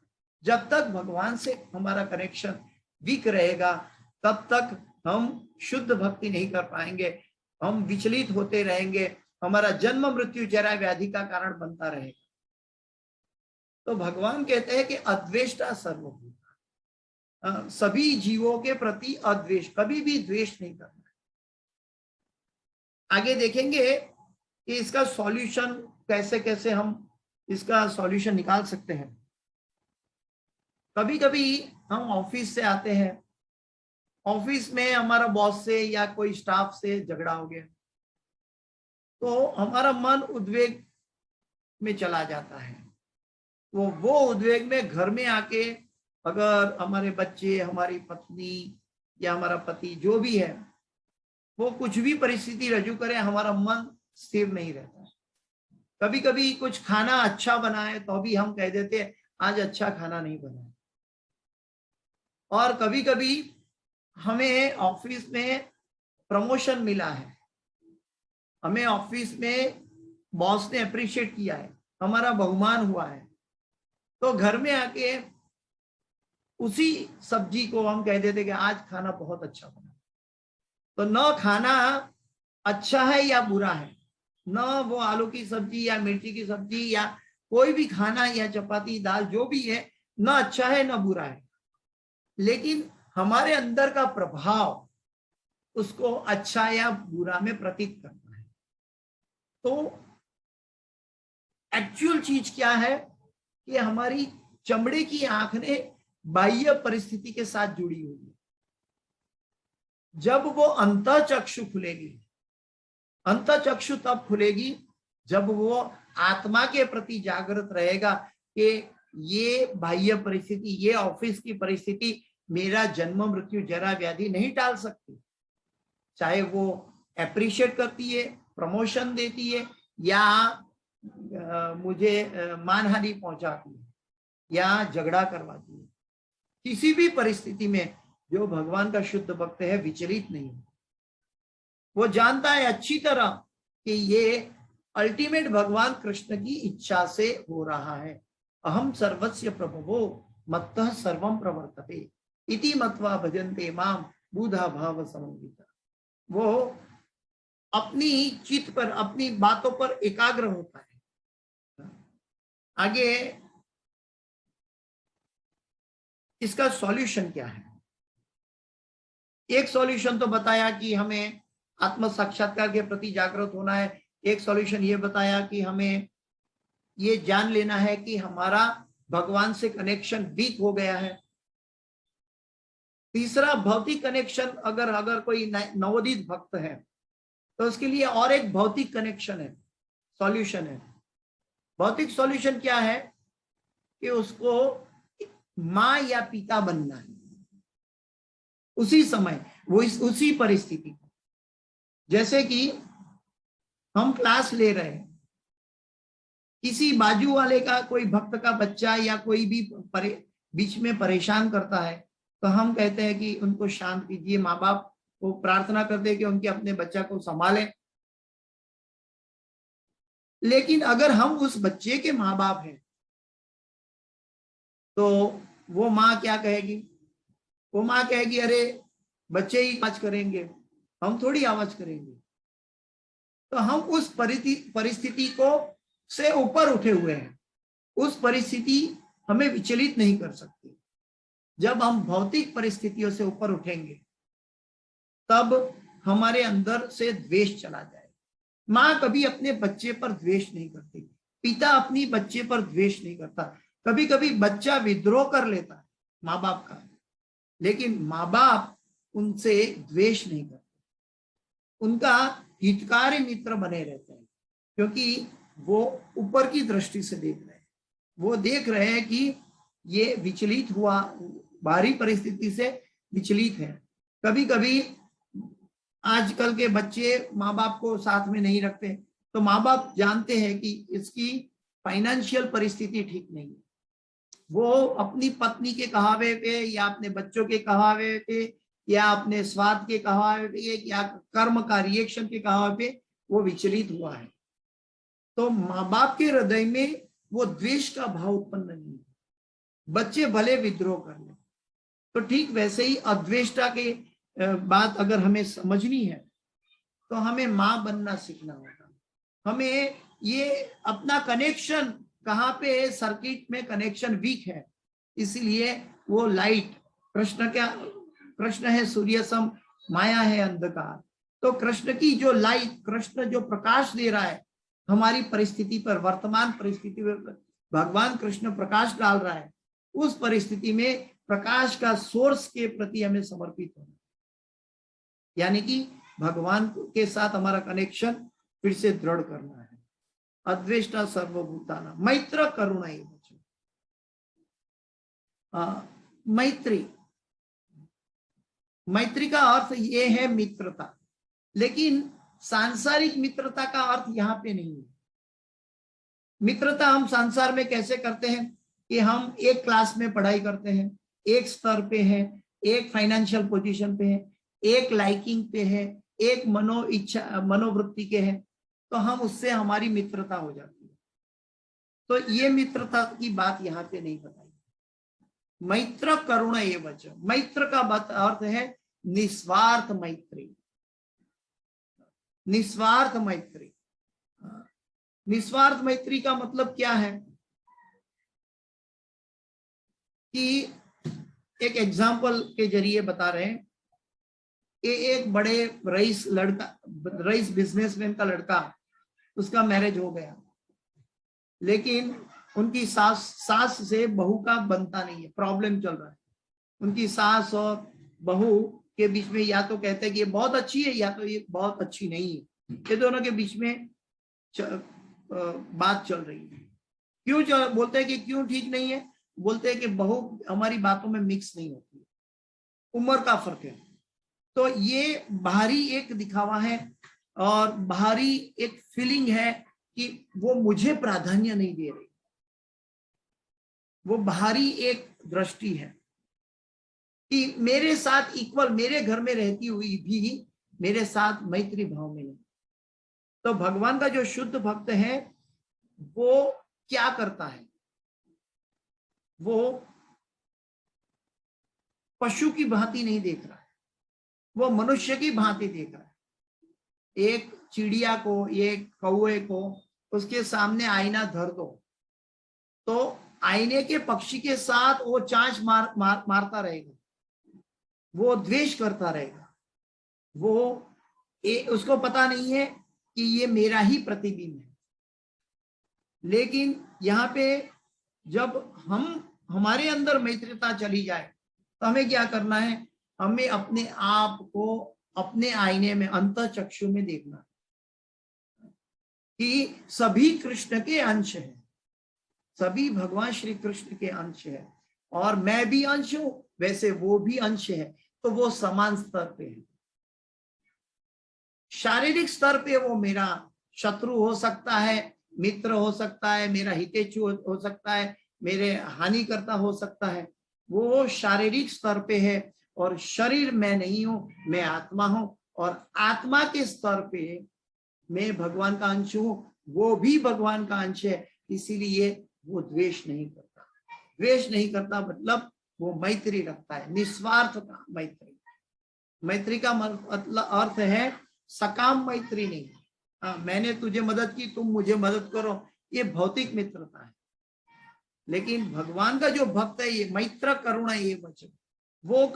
जब तक भगवान से हमारा कनेक्शन वीक रहेगा तब तक हम शुद्ध भक्ति नहीं कर पाएंगे, हम विचलित होते रहेंगे, हमारा जन्म मृत्यु जरा व्याधि का कारण बनता रहेगा। तो भगवान कहते हैं कि अद्वेष्टा सर्वभूत, सभी जीवों के प्रति अद्वेष, कभी भी द्वेष नहीं करना। आगे देखेंगे कि इसका सॉल्यूशन कैसे कैसे हम इसका सॉल्यूशन निकाल सकते हैं। कभी कभी हम ऑफिस से आते हैं, ऑफिस में हमारा बॉस से या कोई स्टाफ से झगड़ा हो गया, तो हमारा मन उद्वेग में चला जाता है। वो उद्वेग में घर में आके अगर हमारे बच्चे, हमारी पत्नी या हमारा पति जो भी है, वो कुछ भी परिस्थिति रजू करे, हमारा मन स्थिर नहीं रहता है। कभी कभी कुछ खाना अच्छा बना है तो भी हम कह देते हैं आज अच्छा खाना नहीं बना है। और कभी कभी हमें ऑफिस में प्रमोशन मिला है, हमें ऑफिस में बॉस ने अप्रिशिएट किया है, हमारा बहुमान हुआ है, तो घर में आके उसी सब्जी को हम कह देते कि आज खाना बहुत अच्छा बना। तो न खाना अच्छा है या बुरा है, न वो आलू की सब्जी या मिर्ची की सब्जी या कोई भी खाना या चपाती दाल जो भी है, न अच्छा है न बुरा है, लेकिन हमारे अंदर का प्रभाव उसको अच्छा या बुरा में प्रतीत करना है। तो एक्चुअल चीज क्या है कि हमारी चमड़े की आंखें बाह्य परिस्थिति के साथ जुड़ी हुई है। जब वो अंतःचक्षु खुलेगी, अंतःचक्षु तब खुलेगी जब वो आत्मा के प्रति जागृत रहेगा कि ये बाह्य परिस्थिति, ये ऑफिस की परिस्थिति मेरा जन्म मृत्यु जरा व्याधि नहीं टाल सकती। चाहे वो अप्रिशिएट करती है, प्रमोशन देती है, या मुझे मानहानि पहुंचाती है, या झगड़ा करवाती है, किसी भी परिस्थिति में जो भगवान का शुद्ध भक्त है विचलित नहीं है। वो जानता है अच्छी तरह कि ये अल्टीमेट भगवान कृष्ण की इच्छा से हो रहा है। अहम सर्वस्य प्रभवो मत्तः सर्वं प्रवर्तते इति मत्वा भजन्ते माम बुधा भाव समन्विता। वो अपनी चित्त पर, अपनी बातों पर एकाग्र होता है। आगे इसका सॉल्यूशन क्या है? एक सॉल्यूशन तो बताया कि हमें आत्म साक्षात्कार के प्रति जागृत होना है। एक सॉल्यूशन ये बताया कि हमें ये जान लेना है कि हमारा भगवान से कनेक्शन वीक हो गया है। तीसरा, भौतिक कनेक्शन, अगर कोई नवोदित भक्त है तो उसके लिए और एक भौतिक कनेक्शन है, सॉल्यूशन है। भौतिक सॉल्यूशन क्या है कि उसको माँ या पिता बनना है उसी समय, वो उसी परिस्थिति। जैसे कि हम क्लास ले रहे हैं, किसी बाजू वाले का कोई भक्त का बच्चा या कोई भी बीच में परेशान करता है तो हम कहते हैं कि उनको शांत कीजिए। माँ बाप को प्रार्थना करते हैं कि उनके अपने बच्चा को संभालें। लेकिन अगर हम उस बच्चे के माँ बाप हैं तो वो माँ क्या कहेगी? वो माँ कहेगी अरे बच्चे ही आवाज करेंगे, हम थोड़ी आवाज करेंगे। तो हम उस परिस्थिति को से ऊपर उठे हुए हैं। उस परिस्थिति हमें विचलित नहीं कर सकती। जब हम भौतिक परिस्थितियों से ऊपर उठेंगे तब हमारे अंदर से द्वेष चला जाए। माँ कभी अपने बच्चे पर द्वेष नहीं करती, पिता अपनी बच्चे पर द्वेष नहीं करता। कभी कभी बच्चा विद्रोह कर लेता है माँ बाप का, लेकिन माँ बाप उनसे द्वेष नहीं करते, उनका हितकारी मित्र बने रहते हैं, क्योंकि वो ऊपर की दृष्टि से देख रहे हैं। वो देख रहे हैं कि ये विचलित हुआ, बाहरी परिस्थिति से विचलित है। कभी कभी आजकल के बच्चे माँ बाप को साथ में नहीं रखते, तो माँ बाप जानते हैं कि इसकी फाइनेंशियल परिस्थिति ठीक नहीं है। वो अपनी पत्नी के कहावे पे या अपने बच्चों के कहावे पे या अपने स्वाद के कहावे पे या कर्म का रिएक्शन के कहावे पे वो विचलित हुआ है। तो माँ बाप के हृदय में वो द्वेष का भाव उत्पन्न नहीं है। बच्चे भले विद्रोह कर ले, तो ठीक वैसे ही अद्वेष्टा के बात अगर हमें समझनी है तो हमें माँ बनना सीखना होगा। हमें ये अपना कनेक्शन, कहाँ पे सर्किट में कनेक्शन वीक है, इसीलिए वो लाइट, कृष्ण है सूर्य सम, माया है अंधकार। तो कृष्ण की जो लाइट, कृष्ण जो प्रकाश दे रहा है हमारी परिस्थिति पर, वर्तमान परिस्थिति में भगवान कृष्ण प्रकाश डाल रहा है, उस परिस्थिति में प्रकाश का सोर्स के प्रति हमें समर्पित होना, यानी कि भगवान के साथ हमारा कनेक्शन फिर से दृढ़ करना है। अद्वेष्टा सर्वभूताना मैत्र करुणा। मैत्री, मैत्री का अर्थ ये है मित्रता, लेकिन सांसारिक मित्रता का अर्थ यहाँ पे नहीं है। मित्रता हम संसार में कैसे करते हैं कि हम एक क्लास में पढ़ाई करते हैं, एक स्तर पे हैं, एक फाइनेंशियल पोजीशन पे है, एक लाइकिंग पे है, एक मनोवृत्ति के हैं, तो हम उससे हमारी मित्रता हो जाती है। तो ये मित्रता की बात यहाँ पे नहीं बताई। मैत्र करुणा ये वचन, मैत्र का अर्थ है निस्वार्थ मैत्री। निस्वार्थ मैत्री, निस्वार्थ मैत्री का मतलब क्या है कि एक एग्जाम्पल के जरिए बता रहे हैं कि एक बड़े रईस बिजनेसमैन का लड़का, उसका मैरिज हो गया, लेकिन उनकी सास से बहू का बनता नहीं है, प्रॉब्लम चल रहा है। उनकी सास और बहू के बीच में या तो कहते हैं कि ये बहुत अच्छी है या तो ये बहुत अच्छी नहीं है। ये दोनों के बीच में बात चल रही है। क्यों बोलते हैं कि क्यों ठीक नहीं है? बोलते हैं कि बहू हमारी बातों में मिक्स नहीं होती है। उम्र का फर्क है। तो ये बाहरी एक दिखावा है और बाहरी एक फीलिंग है कि वो मुझे प्राधान्य नहीं दे रही, वो बाहरी एक दृष्टि है कि मेरे साथ इक्वल, मेरे घर में रहती हुई भी मेरे साथ मैत्री भाव में नहीं। तो भगवान का जो शुद्ध भक्त है वो क्या करता है, वो पशु की भांति नहीं देख रहा है, वो मनुष्य की भांति देख रहा है। एक चिड़िया को, एक कौवे को उसके सामने आईना धर दो तो आईने के पक्षी के साथ वो चांच मारता रहेगा, वो द्वेष करता रहेगा, वो उसको पता नहीं है कि ये मेरा ही प्रतिबिंब है। लेकिन यहाँ पे जब हमारे अंदर मैत्रिता चली जाए तो हमें क्या करना है, हमें अपने आप को अपने आईने में, अंतःचक्षु में देखना कि सभी कृष्ण के अंश है, सभी भगवान श्री कृष्ण के अंश है और मैं भी अंश हूं, वैसे वो भी अंश है। तो वो समान स्तर पे है। शारीरिक स्तर पे वो मेरा शत्रु हो सकता है, मित्र हो सकता है, मेरा हितेच्छु हो सकता है, मेरे हानिकर्ता हो सकता है, वो शारीरिक स्तर पे है। और शरीर मैं नहीं हूं, मैं आत्मा हूं और आत्मा के स्तर पे मैं भगवान का अंश हूं, वो भी भगवान का अंश है। इसीलिए वो द्वेष नहीं करता। द्वेष नहीं करता मतलब वो मैत्री रखता है, निस्वार्थ का मैत्री। मैत्री का मतलब अर्थ है सकाम मैत्री नहीं। मैंने तुझे मदद की, तुम मुझे मदद करो, ये भौतिक मित्रता है। लेकिन भगवान का जो भक्त है, ये मैत्र करुणा, ये वचन, वो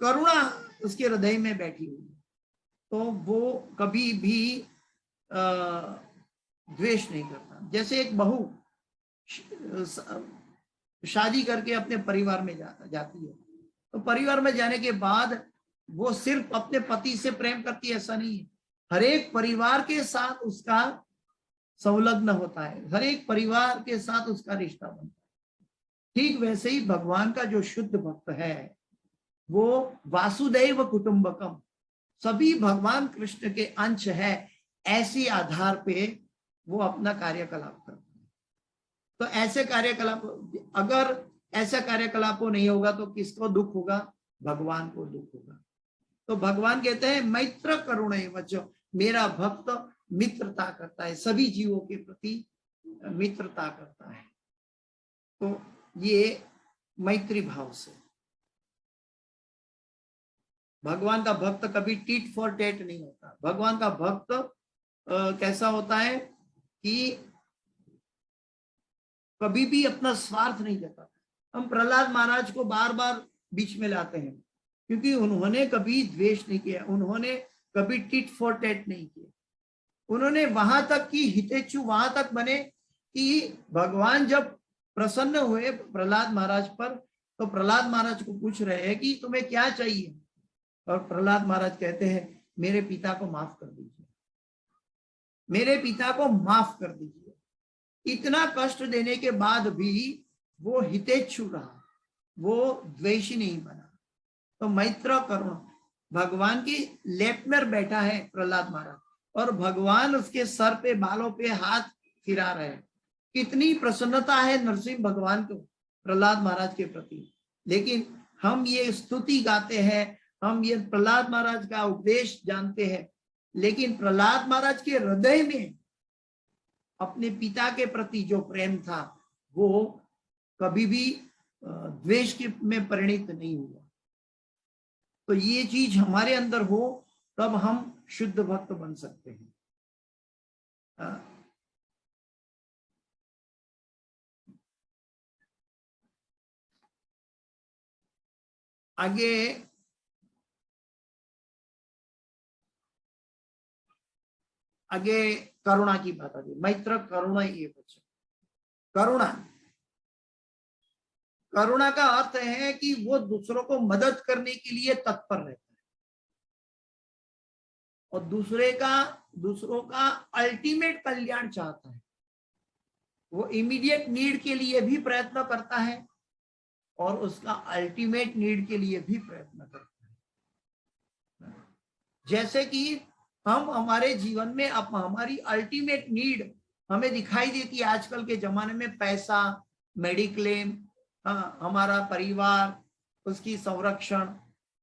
करुणा उसके हृदय में बैठी हुई है। तो वो कभी भी द्वेष नहीं करता। जैसे एक बहू शादी करके अपने परिवार में जाती है, तो परिवार में जाने के बाद वो सिर्फ अपने पति से प्रेम करती है, ऐसा नहीं है। हर एक परिवार के साथ उसका संलग्न होता है, हर एक परिवार के साथ उसका रिश्ता बनता है। ठीक वैसे ही भगवान का जो शुद्ध भक्त है वो वासुदेव कुटुंबकम, सभी भगवान कृष्ण के अंश है, ऐसी आधार पे वो अपना कार्यकलाप करता है। तो ऐसे कार्यकलाप, अगर ऐसा कार्यकलापों नहीं होगा तो किसको दुख होगा? भगवान को दुख होगा। तो भगवान कहते हैं मैत्र करुणे वचो, मेरा भक्त मित्रता करता है, सभी जीवों के प्रति मित्रता करता है। तो ये मैत्री भाव से भगवान का भक्त कभी टीट फॉर टेट नहीं होता। भगवान का भक्त कैसा होता है कि कभी भी अपना स्वार्थ नहीं जताता। हम प्रहलाद महाराज को बार बार बीच में लाते हैं क्योंकि उन्होंने कभी द्वेष नहीं किया, उन्होंने कभी टिट फॉर टेट नहीं किया। उन्होंने वहां तक की हितेच्छु वहां तक बने कि भगवान जब प्रसन्न हुए प्रहलाद महाराज पर, तो प्रहलाद महाराज को पूछ रहे हैं कि तुम्हें क्या चाहिए, और प्रहलाद महाराज कहते हैं मेरे पिता को माफ कर दीजिए, मेरे पिता को माफ कर दीजिए। इतना कष्ट देने के बाद भी वो हितेच्छु रहा, वो द्वेषी नहीं बना। तो मैत्र करुण, भगवान की लेफ्ट में बैठा है प्रहलाद महाराज और भगवान उसके सर पे, बालों पे हाथ फिरा रहे हैं। कितनी प्रसन्नता है नरसिंह भगवान को प्रहलाद महाराज के प्रति। लेकिन हम ये स्तुति गाते हैं, हम ये प्रहलाद महाराज का उपदेश जानते हैं, लेकिन प्रहलाद महाराज के हृदय में अपने पिता के प्रति जो प्रेम था वो कभी भी द्वेष में परिणित नहीं हुआ। तो ये चीज हमारे अंदर हो तब हम शुद्ध भक्त बन सकते हैं। आगे करुणा की बात आती है। मैत्र करुणा, ये बच्चा करुणा, करुणा का अर्थ है कि वो दूसरों को मदद करने के लिए तत्पर रहता है और दूसरों का अल्टीमेट कल्याण चाहता है। वो इमीडिएट नीड के लिए भी प्रयत्न करता है और उसका अल्टीमेट नीड के लिए भी प्रयत्न करता है। जैसे कि हम हमारे जीवन में अब हमारी अल्टीमेट नीड हमें दिखाई देती है आजकल के जमाने में, पैसा, मेडिक्लेम, हमारा परिवार, उसकी संरक्षण,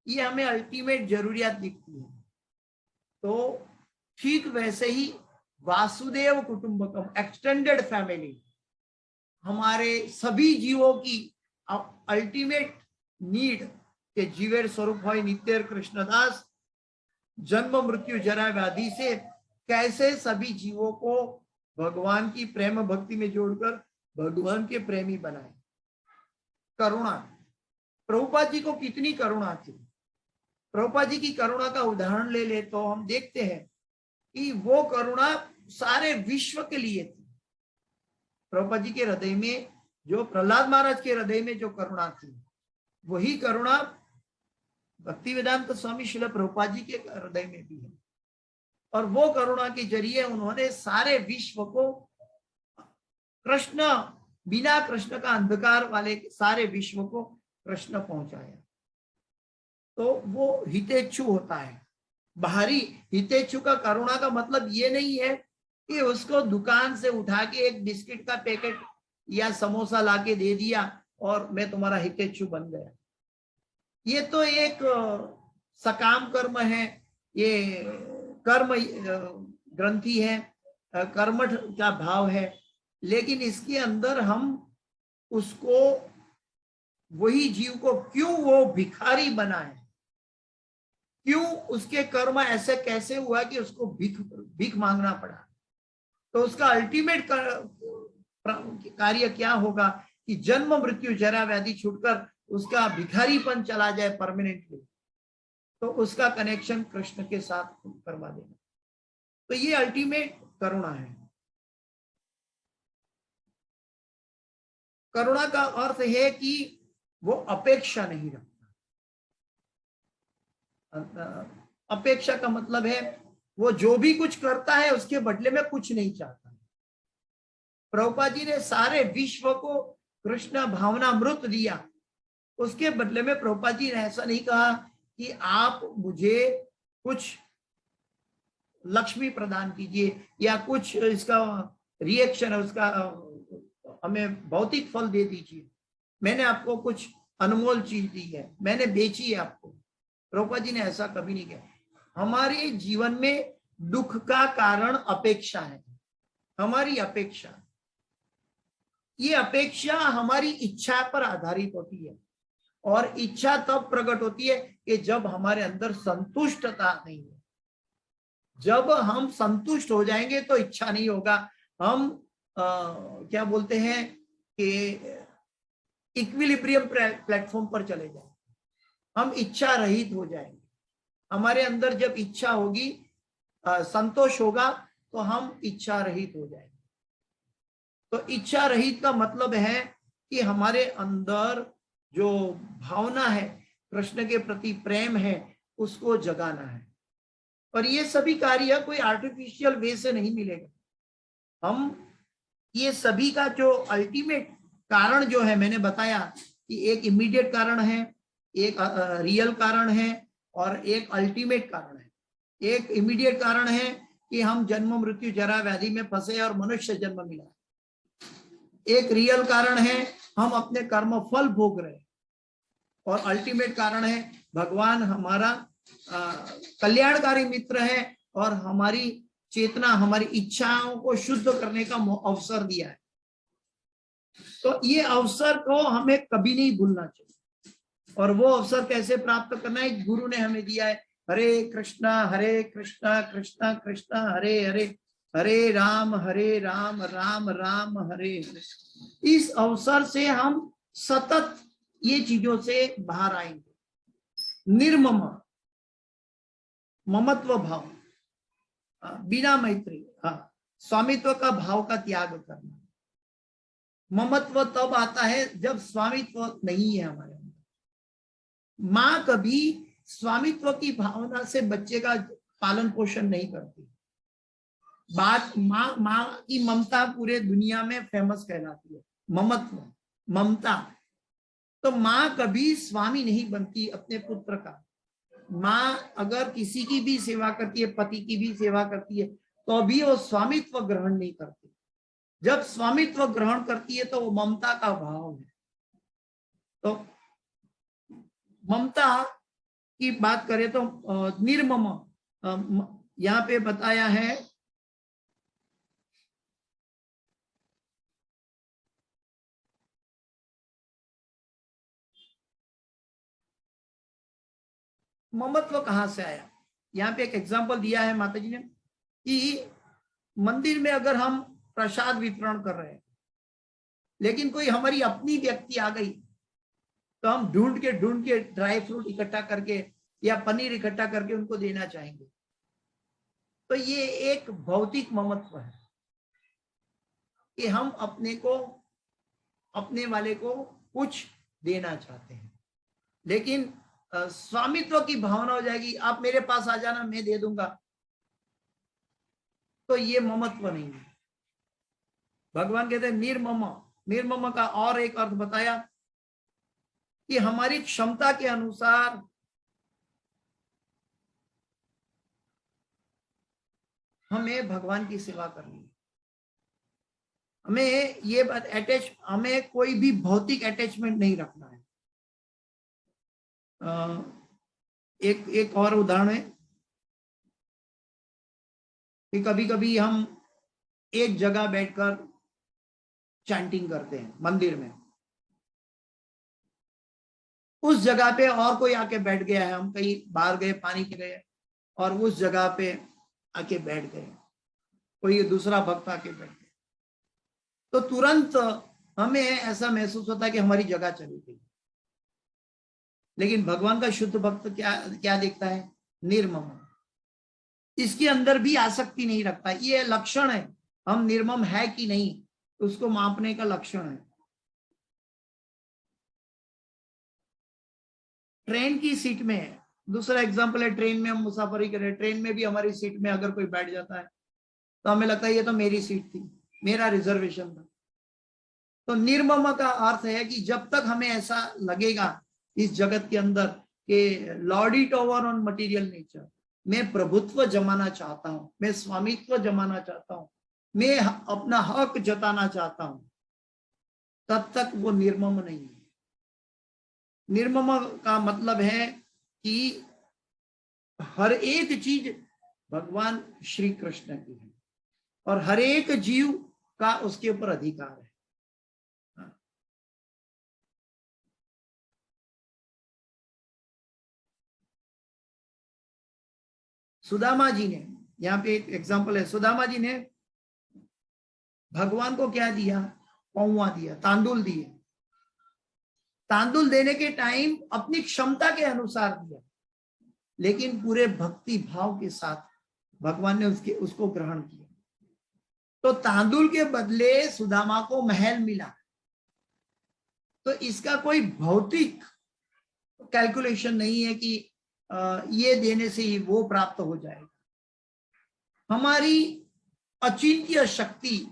ये हमें अल्टीमेट जरूरियात दिखती है। तो ठीक वैसे ही वासुदेव कुटुंबकम, एक्सटेंडेड फैमिली, हमारे सभी जीवों की अल्टीमेट नीड के जीवेर स्वरूप है नित्य कृष्णदास, जन्म मृत्यु जरा व्याधि से कैसे सभी जीवों को भगवान की प्रेम भक्ति में जोड़कर भगवान के प्रेमी बनाए। करुणा, प्रभुपाद जी को कितनी करुणा थी। प्रभुपाद जी की करुणा का उदाहरण ले ले तो हम देखते हैं कि वो करुणा सारे विश्व के लिए थी। प्रभुपाद जी के हृदय में, जो प्रहलाद महाराज के हृदय में जो करुणा थी, वही करुणा भक्ति वेदांत स्वामी श्रील प्रभुपाद जी के हृदय में भी है। और वो करुणा के जरिए उन्होंने सारे विश्व को कृष्ण, बिना कृष्ण का अंधकार वाले सारे विश्व को कृष्ण पहुंचाया। तो वो हितेच्छु होता है। बाहरी हितेच्छु का करुणा का मतलब ये नहीं है कि उसको दुकान से उठा के एक बिस्किट का पैकेट या समोसा लाके दे दिया और मैं तुम्हारा हितेच्छु बन गया। ये तो एक सकाम कर्म है, ये कर्म ग्रंथि है, कर्मठ का भाव है, लेकिन इसके अंदर हम उसको, वही जीव को क्यों वो भिखारी बनाए, क्यों उसके कर्म ऐसे कैसे हुआ कि उसको भीख मांगना पड़ा। तो उसका अल्टीमेट कार्य क्या होगा कि जन्म मृत्यु जरा व्याधि छूटकर उसका भिखारीपन चला जाए परमानेंटली, तो उसका कनेक्शन कृष्ण के साथ करवा देना। तो ये अल्टीमेट करुणा है। करुणा का अर्थ है कि वो अपेक्षा नहीं रखता। अपेक्षा का मतलब है वो जो भी कुछ करता है उसके बदले में कुछ नहीं चाहता। प्रभुपाद जी ने सारे विश्व को कृष्ण भावनामृत दिया, उसके बदले में प्रभुपाद जी ने ऐसा नहीं कहा कि आप मुझे कुछ लक्ष्मी प्रदान कीजिए या कुछ इसका रिएक्शन, उसका हमें भौतिक फल दे दीजिए, मैंने आपको कुछ अनमोल चीज दी है, मैंने बेची है आपको। प्रभुपाद जी ने ऐसा कभी नहीं किया। हमारे जीवन में दुख का कारण अपेक्षा है, हमारी अपेक्षा। ये अपेक्षा हमारी इच्छा पर आधारित होती है, और इच्छा तब प्रकट होती है कि जब हमारे अंदर संतुष्टता नहीं है। जब हम संतुष्ट हो जाएंगे तो इच्छा नहीं होगा। हम क्या बोलते हैं कि इक्विलिब्रियम प्लेटफॉर्म पर चले जाएंगे, हम इच्छा रहित हो जाएंगे। हमारे अंदर जब इच्छा होगी, संतोष होगा, तो हम इच्छा रहित हो जाएंगे। तो इच्छा रहित का मतलब है कि हमारे अंदर जो भावना है, कृष्ण के प्रति प्रेम है, उसको जगाना है। और ये सभी कार्य कोई आर्टिफिशियल वे से नहीं मिलेगा। हम ये सभी का जो अल्टीमेट कारण जो है, मैंने बताया कि एक इमीडिएट कारण है, एक रियल कारण है, और एक अल्टीमेट कारण है। एक इमीडिएट कारण है कि हम जन्म मृत्यु जरा व्याधि में फंसे और मनुष्य जन्म मिला। एक रियल कारण है हम अपने कर्म फल भोग रहे, और अल्टीमेट कारण है भगवान हमारा कल्याणकारी मित्र है और हमारी चेतना, हमारी इच्छाओं को शुद्ध करने का अवसर दिया है। तो ये अवसर को हमें कभी नहीं भूलना चाहिए। और वो अवसर कैसे प्राप्त करना है, गुरु ने हमें दिया है। हरे कृष्णा कृष्णा कृष्णा हरे हरे, हरे राम राम राम हरे हरे। इस अवसर से हम सतत ये चीजों से बाहर आएंगे। निर्मम, ममत्व भाव, बिना मैत्री, स्वामित्व का भाव का त्याग करना। ममत्व तब आता है जब स्वामित्व नहीं है हमारे अंदर। माँ कभी स्वामित्व की भावना से बच्चे का पालन पोषण नहीं करती। बात माँ की ममता पूरे दुनिया में फेमस कहलाती है। ममत्व, ममता, तो माँ कभी स्वामी नहीं बनती अपने पुत्र का। माँ अगर किसी की भी सेवा करती है, पति की भी सेवा करती है, तो भी वो स्वामित्व ग्रहण नहीं करती। जब स्वामित्व ग्रहण करती है तो वो ममता का भाव है। तो ममता की बात करें तो निर्मम यहाँ पे बताया है ममत्व कहां से आया। यहाँ पे एक एग्जांपल दिया है माता जी ने कि मंदिर में अगर हम प्रसाद वितरण कर रहे हैं, लेकिन कोई हमारी अपनी व्यक्ति आ गई तो हम ढूंढ के ड्राई फ्रूट इकट्ठा करके या पनीर इकट्ठा करके उनको देना चाहेंगे। तो ये एक भौतिक ममत्व है कि हम अपने वाले को कुछ देना चाहते हैं, लेकिन स्वामित्व की भावना हो जाएगी, आप मेरे पास आ जाना, मैं दे दूंगा, तो ये ममत्व नहीं है। भगवान कहते हैं निर्मम। निर्मम का और एक अर्थ बताया कि हमारी क्षमता के अनुसार हमें भगवान की सेवा करनी है। हमें ये बात हमें कोई भी भौतिक अटैचमेंट नहीं रखना है। एक और उदाहरण है कि कभी कभी हम एक जगह बैठकर चैंटिंग करते हैं मंदिर में, उस जगह पे और कोई आके बैठ गया है, हम कहीं बाहर गए, पानी के गए और उस जगह पे आके बैठ गए, कोई दूसरा भक्त आके बैठ गया, तो तुरंत हमें ऐसा महसूस होता है कि हमारी जगह चली गई। लेकिन भगवान का शुद्ध भक्त क्या देखता है? निर्मम। इसके अंदर भी आसक्ति नहीं रखता। ये लक्षण है, हम निर्मम है कि नहीं उसको मापने का लक्षण है। ट्रेन की सीट में, दूसरा एग्जांपल है, ट्रेन में हम मुसाफरी कर रहे हैं, ट्रेन में भी हमारी सीट में अगर कोई बैठ जाता है तो हमें लगता है ये तो मेरी सीट थी, मेरा रिजर्वेशन था। तो निर्मम का अर्थ है कि जब तक हमें ऐसा लगेगा इस जगत के अंदर कि Lord it over on material nature, मैं प्रभुत्व जमाना चाहता हूं, मैं स्वामित्व जमाना चाहता हूं, मैं अपना हक जताना चाहता हूं, तब तक वो निर्मम नहीं है। निर्मम का मतलब है कि हर एक चीज भगवान श्री कृष्ण की है और हर एक जीव का उसके ऊपर अधिकार है। सुदामा जी ने, यहाँ पे एक एग्जांपल है, सुदामा जी ने भगवान को क्या दिया? पौवा दिया, तांदुल दिए। तांदुल देने के टाइम अपनी क्षमता के अनुसार दिया, लेकिन पूरे भक्ति भाव के साथ भगवान ने उसको ग्रहण किया। तो तांदुल के बदले सुदामा को महल मिला। तो इसका कोई भौतिक कैलकुलेशन नहीं है कि ये देने से ही वो प्राप्त हो जाएगा। हमारी अचिंत्य शक्ति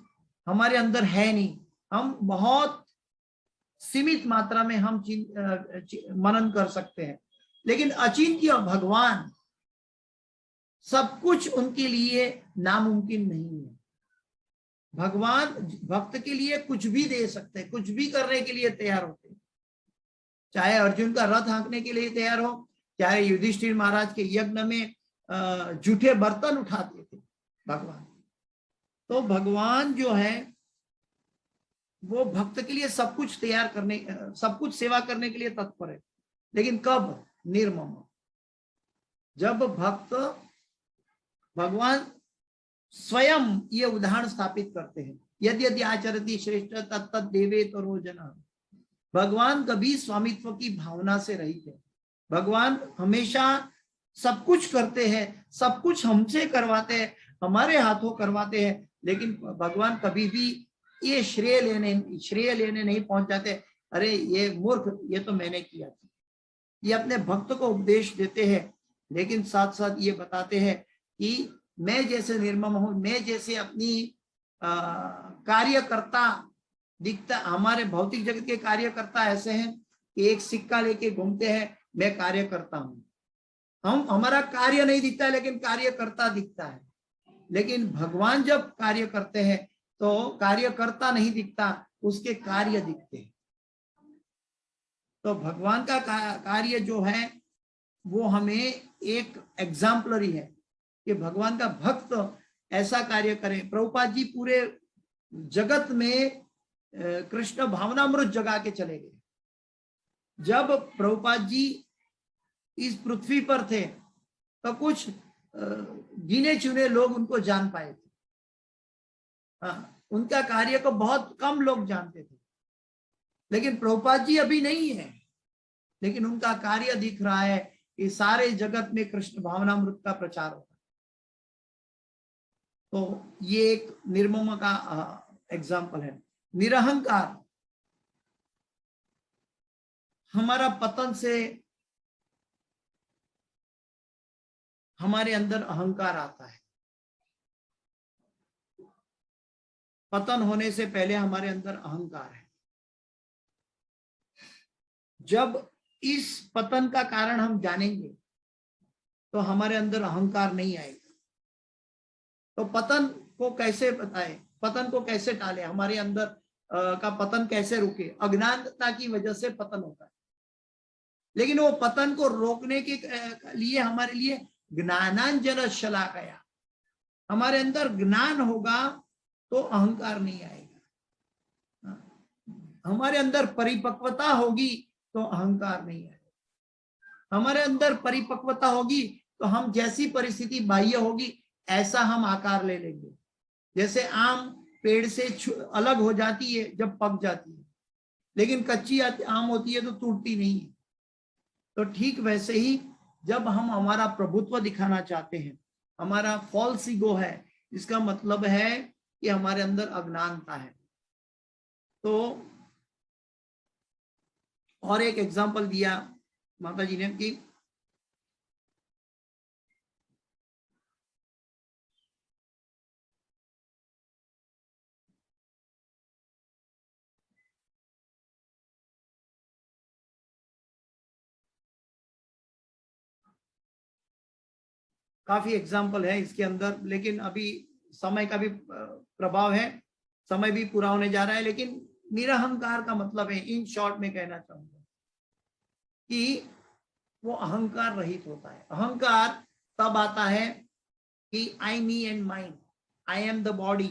हमारे अंदर है नहीं, हम बहुत सीमित मात्रा में हम मनन कर सकते हैं, लेकिन अचिंत्य भगवान, सब कुछ उनके लिए नामुमकिन नहीं है। भगवान भक्त के लिए कुछ भी दे सकते हैं, कुछ भी करने के लिए तैयार होते हैं। चाहे अर्जुन का रथ हाँकने के लिए तैयार हो, चाहे युधिष्ठिर महाराज के यज्ञ में जूठे बर्तन उठाते थे भगवान। तो भगवान जो है वो भक्त के लिए सब कुछ तैयार करने, सब कुछ सेवा करने के लिए तत्पर है। लेकिन कब? निर्मम। जब भक्त, भगवान स्वयं ये उदाहरण स्थापित करते हैं, यदि यदि आचरति श्रेष्ठ तत्त देवे तो रोजना। भगवान कभी स्वामित्व की भावना से रहित है। भगवान हमेशा सब कुछ करते हैं, सब कुछ हमसे करवाते हैं, हमारे हाथों करवाते हैं, लेकिन भगवान कभी भी ये श्रेय लेने नहीं पहुंच जाते। अरे ये मूर्ख, ये तो मैंने किया था। ये अपने भक्त को उपदेश देते हैं, लेकिन साथ साथ ये बताते हैं कि मैं जैसे निर्मम हूं, मैं जैसे अपनी कार्यकर्ता दिखता, हमारे भौतिक जगत के कार्यकर्ता ऐसे हैं एक सिक्का लेके घूमते हैं, मैं कार्य करता हूं। हमारा कार्य नहीं दिखता है लेकिन कार्य करता दिखता है। लेकिन भगवान जब कार्य करते हैं तो कार्यकर्ता नहीं दिखता, उसके कार्य दिखते हैं। तो भगवान का कार्य जो है वो हमें एक एग्जाम्पलरी है कि भगवान का भक्त ऐसा कार्य करे। प्रभुपाद जी पूरे जगत में कृष्ण भावनामृत जगा के चले गए। जब प्रभुपाद जी इस पृथ्वी पर थे तो कुछ गिने चुने लोग उनको जान पाए थे। उनका कार्य को बहुत कम लोग जानते थे। लेकिन प्रभुपाद जी अभी नहीं है, लेकिन उनका कार्य दिख रहा है कि सारे जगत में कृष्ण भावनामृत का प्रचार होगा। तो ये एक निर्मम का एग्जाम्पल है। निरहंकार, हमारा पतन से हमारे अंदर अहंकार आता है। पतन होने से पहले हमारे अंदर अहंकार है। जब इस पतन का कारण हम जानेंगे तो हमारे अंदर अहंकार नहीं आएगा। तो पतन को कैसे बताएं, पतन को कैसे टाले, हमारे अंदर का पतन कैसे रुके? अज्ञानता की वजह से पतन होता है। लेकिन वो पतन को रोकने के लिए हमारे लिए ज्ञानांजन शलाकया, हमारे अंदर ज्ञान होगा तो अहंकार नहीं आएगा। हमारे अंदर परिपक्वता होगी तो अहंकार नहीं आएगा। हमारे अंदर परिपक्वता होगी तो हम जैसी परिस्थिति बाह्य होगी ऐसा हम आकार ले लेंगे। जैसे आम पेड़ से अलग हो जाती है जब पक जाती है, लेकिन कच्ची आम होती है तो टूटती नहीं है। तो ठीक वैसे ही जब हम हमारा प्रभुत्व दिखाना चाहते हैं, हमारा फॉल्स ईगो है, इसका मतलब है कि हमारे अंदर अज्ञानता है। तो और एक एग्जांपल दिया माता जी ने कि काफी एग्जाम्पल है इसके अंदर, लेकिन अभी समय का भी प्रभाव है, समय भी पूरा होने जा रहा है। लेकिन निरहंकार का मतलब है, इन शॉर्ट में कहना चाहूंगा कि वो अहंकार रहित होता है। अहंकार तब आता है कि I me and mind, I am the body,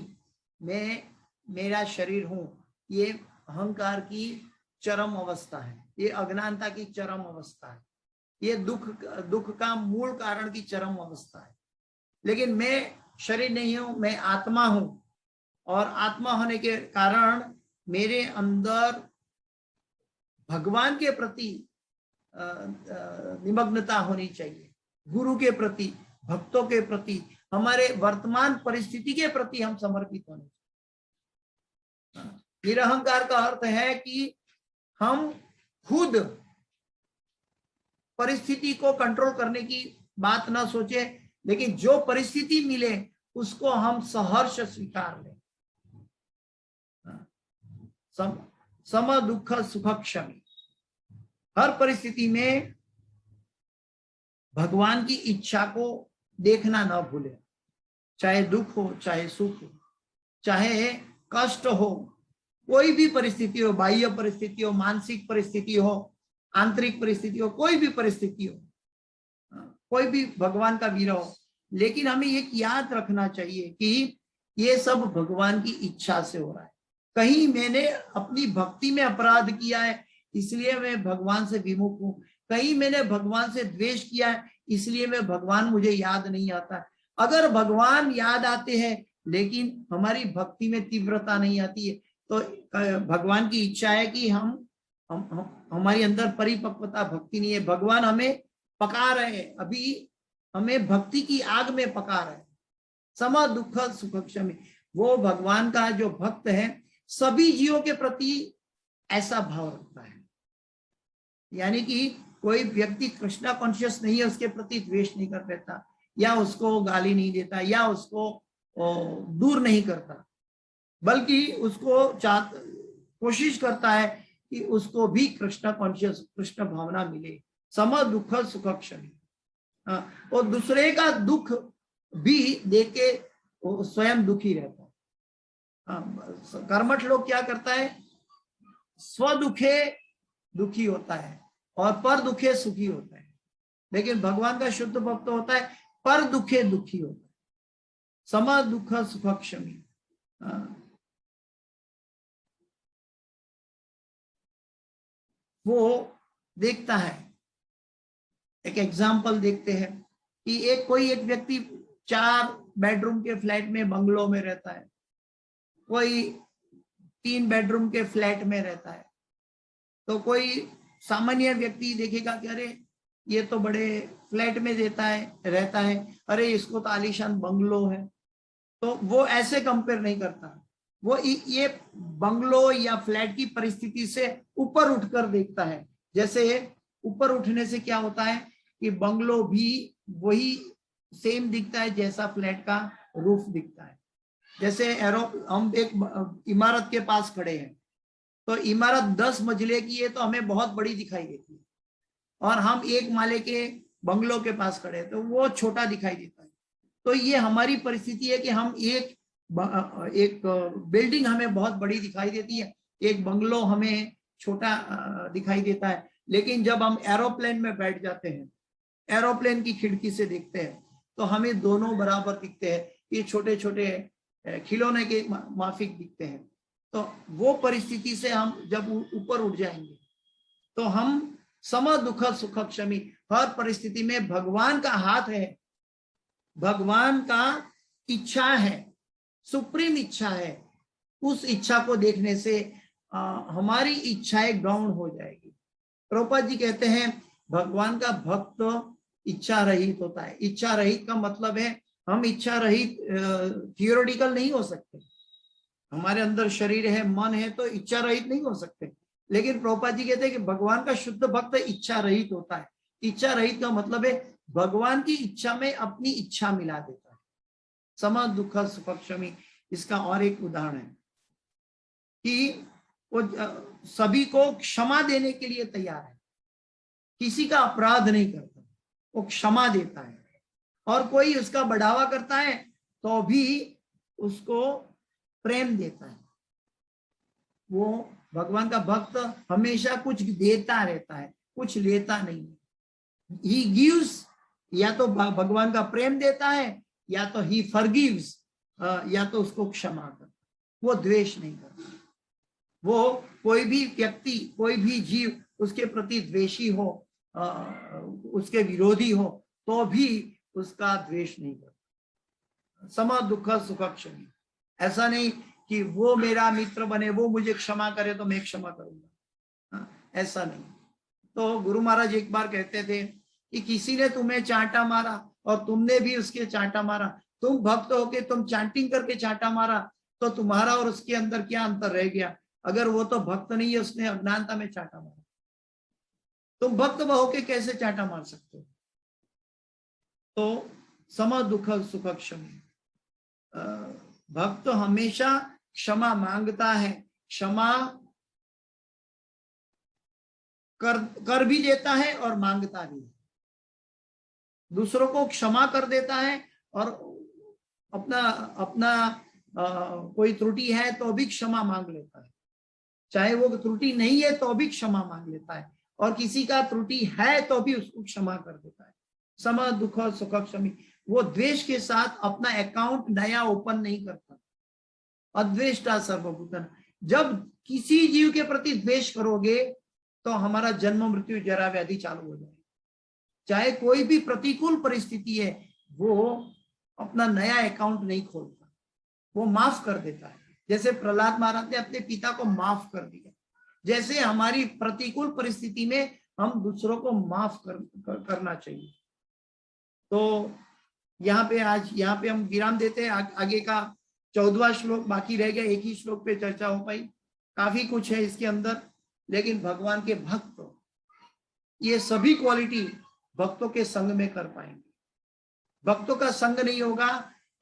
मैं मेरा शरीर हूं। ये अहंकार की चरम अवस्था है, ये अज्ञानता की चरम अवस्था है, ये दुख का मूल कारण की चरम अवस्था है। लेकिन मैं शरीर नहीं हूं, मैं आत्मा हूं, और आत्मा होने के कारण मेरे अंदर भगवान के प्रति निमग्नता होनी चाहिए, गुरु के प्रति, भक्तों के प्रति, हमारे वर्तमान परिस्थिति के प्रति हम समर्पित होने चाहिए। निरहंकार का अर्थ है कि हम खुद परिस्थिति को कंट्रोल करने की बात ना सोचे, लेकिन जो परिस्थिति मिले उसको हम सहर्ष स्वीकार लें। सम दुख सुख क्षमी, हर परिस्थिति में भगवान की इच्छा को देखना ना भूले। चाहे दुख हो, चाहे सुख हो, चाहे कष्ट हो, कोई भी परिस्थिति हो, बाह्य परिस्थिति हो, मानसिक परिस्थिति हो, आंतरिक परिस्थिति हो, कोई भी परिस्थिति हो, कोई भी भगवान का वीर हो, लेकिन हमें एक याद रखना चाहिए कि ये सब भगवान की इच्छा से हो रहा है। कहीं मैंने अपनी भक्ति में अपराध किया है इसलिए मैं भगवान से विमुख हूं, कहीं मैंने भगवान से द्वेष किया है इसलिए मैं भगवान मुझे याद नहीं आता। अगर भगवान याद आते हैं लेकिन हमारी भक्ति में तीव्रता नहीं आती है तो भगवान की इच्छा है कि हमारी अंदर परिपक्वता, भक्ति नहीं है। भगवान हमें पका रहे हैं, अभी हमें भक्ति की आग में पका रहे हैं। सम दुख सुख क्षमी, वो भगवान का जो भक्त है सभी जीवों के प्रति ऐसा भाव रखता है। यानी कि कोई व्यक्ति कृष्णा कॉन्शियस नहीं है, उसके प्रति द्वेष नहीं कर देता, या उसको गाली नहीं देता, या उसको दूर नहीं करता, बल्कि उसको कोशिश करता है कि उसको भी कृष्ण कॉन्शियस, कृष्ण भावना मिले। सम दुख सुख क्षमी, और दूसरे का दुख भी देख के वो स्वयं दुखी रहता है। कर्मठ लोग क्या करता है, स्व दुखे दुखी होता है और पर दुखे सुखी होता है, लेकिन भगवान का शुद्ध भक्त होता है पर दुखे दुखी होता है। सम दुख सुख क्षमी, वो देखता है। एक एग्जाम्पल देखते हैं कि कोई व्यक्ति 4 बेडरूम के फ्लैट में, बंगलो में रहता है, कोई 3 बेडरूम के फ्लैट में रहता है। तो कोई सामान्य व्यक्ति देखेगा कि अरे ये तो बड़े फ्लैट में रहता है, अरे इसको तो आलीशान बंगलो है। तो वो ऐसे कंपेयर नहीं करता, वो ये बंगलो या फ्लैट की परिस्थिति से ऊपर उठकर देखता है। जैसे ऊपर उठने से क्या होता है कि बंगलो भी वही सेम दिखता है जैसा फ्लैट का रूफ दिखता है। जैसे हम एक इमारत के पास खड़े हैं, तो इमारत 10 मंजिले की है तो हमें बहुत बड़ी दिखाई देती है, और हम 1 माले के बंगलो के पास खड़े हैं तो वो छोटा दिखाई देता है। तो ये हमारी परिस्थिति है कि हम एक बिल्डिंग हमें बहुत बड़ी दिखाई देती है, एक बंगलो हमें छोटा दिखाई देता है। लेकिन जब हम एरोप्लेन में बैठ जाते हैं, एरोप्लेन की खिड़की से देखते हैं, तो हमें दोनों बराबर दिखते हैं, ये छोटे छोटे खिलौने के माफिक दिखते हैं। तो वो परिस्थिति से हम जब ऊपर उठ जाएंगे तो हम सम दुख सुख क्षमी, हर परिस्थिति में भगवान का हाथ है, भगवान का इच्छा है, सुप्रीम इच्छा है। उस इच्छा को देखने से हमारी इच्छाएं गौण हो जाएगी। प्रभुपाद जी कहते हैं भगवान का भक्त इच्छा रहित होता है। इच्छा रहित का मतलब है हम इच्छा रहित थियोरेटिकल नहीं हो सकते, हमारे अंदर शरीर है, मन है, तो इच्छा रहित नहीं हो सकते। लेकिन प्रभुपाद जी कहते हैं कि भगवान का शुद्ध भक्त इच्छा रहित होता है। इच्छा रहित का मतलब है भगवान की इच्छा में अपनी इच्छा मिला देता है। सम दुख सुख क्षमी, इसका और एक उदाहरण है कि वो सभी को क्षमा देने के लिए तैयार है, किसी का अपराध नहीं करता, वो क्षमा देता है। और कोई उसका बढ़ावा करता है तो भी उसको प्रेम देता है। वो भगवान का भक्त हमेशा कुछ देता रहता है, कुछ लेता नहीं। ही गिव्स, या तो भगवान का प्रेम देता है, या तो ही फॉरगिव्स, या तो उसको क्षमा करता। वो द्वेष नहीं करता। वो कोई भी व्यक्ति, कोई भी जीव उसके प्रति द्वेषी हो, उसके विरोधी हो, तो भी उसका द्वेष नहीं करता। सम दुख सुख क्षमी, ऐसा नहीं कि वो मेरा मित्र बने, वो मुझे क्षमा करे तो मैं क्षमा करूंगा, ऐसा नहीं। तो गुरु महाराज एक बार कहते थे कि किसी ने तुम्हें चांटा मारा और तुमने भी उसके चांटा मारा, तुम भक्त होके तुम चैंटिंग करके चांटा मारा, तो तुम्हारा और उसके अंदर क्या अंतर रह गया? अगर वो तो भक्त नहीं है, उसने अज्ञानता में चांटा मारा, तुम भक्त होके कैसे चांटा मार सकते हो? तो सम दुख सुख क्षमी, भक्त हमेशा क्षमा मांगता है, क्षमा कर भी देता है और मांगता भी है। दूसरों को क्षमा कर देता है और अपना कोई त्रुटि है तो भी क्षमा मांग लेता है, चाहे वो त्रुटि नहीं है तो भी क्षमा मांग लेता है, और किसी का त्रुटि है तो भी उसको क्षमा कर देता है। सम दुख सुख क्षमी, वो द्वेष के साथ अपना अकाउंट नया ओपन नहीं करता। अद्वेष्टा सर्वभूतन, जब किसी जीव के प्रति द्वेष करोगे तो हमारा जन्म मृत्यु जरा व्याधि चालू हो जाएगी। चाहे कोई भी प्रतिकूल परिस्थिति है, वो अपना नया अकाउंट नहीं खोलता, वो माफ कर देता है। जैसे प्रहलाद महाराज ने अपने पिता को माफ कर दिया, जैसे हमारी प्रतिकूल परिस्थिति में हम दूसरों को माफ करना चाहिए। तो यहाँ पे हम विराम देते हैं। आगे का 14वां श्लोक बाकी रह गया, एक ही श्लोक पे चर्चा हो पाई। काफी कुछ है इसके अंदर, लेकिन भगवान के भक्त ये सभी क्वालिटी भक्तों के संग में कर पाएंगे। भक्तों का संग नहीं होगा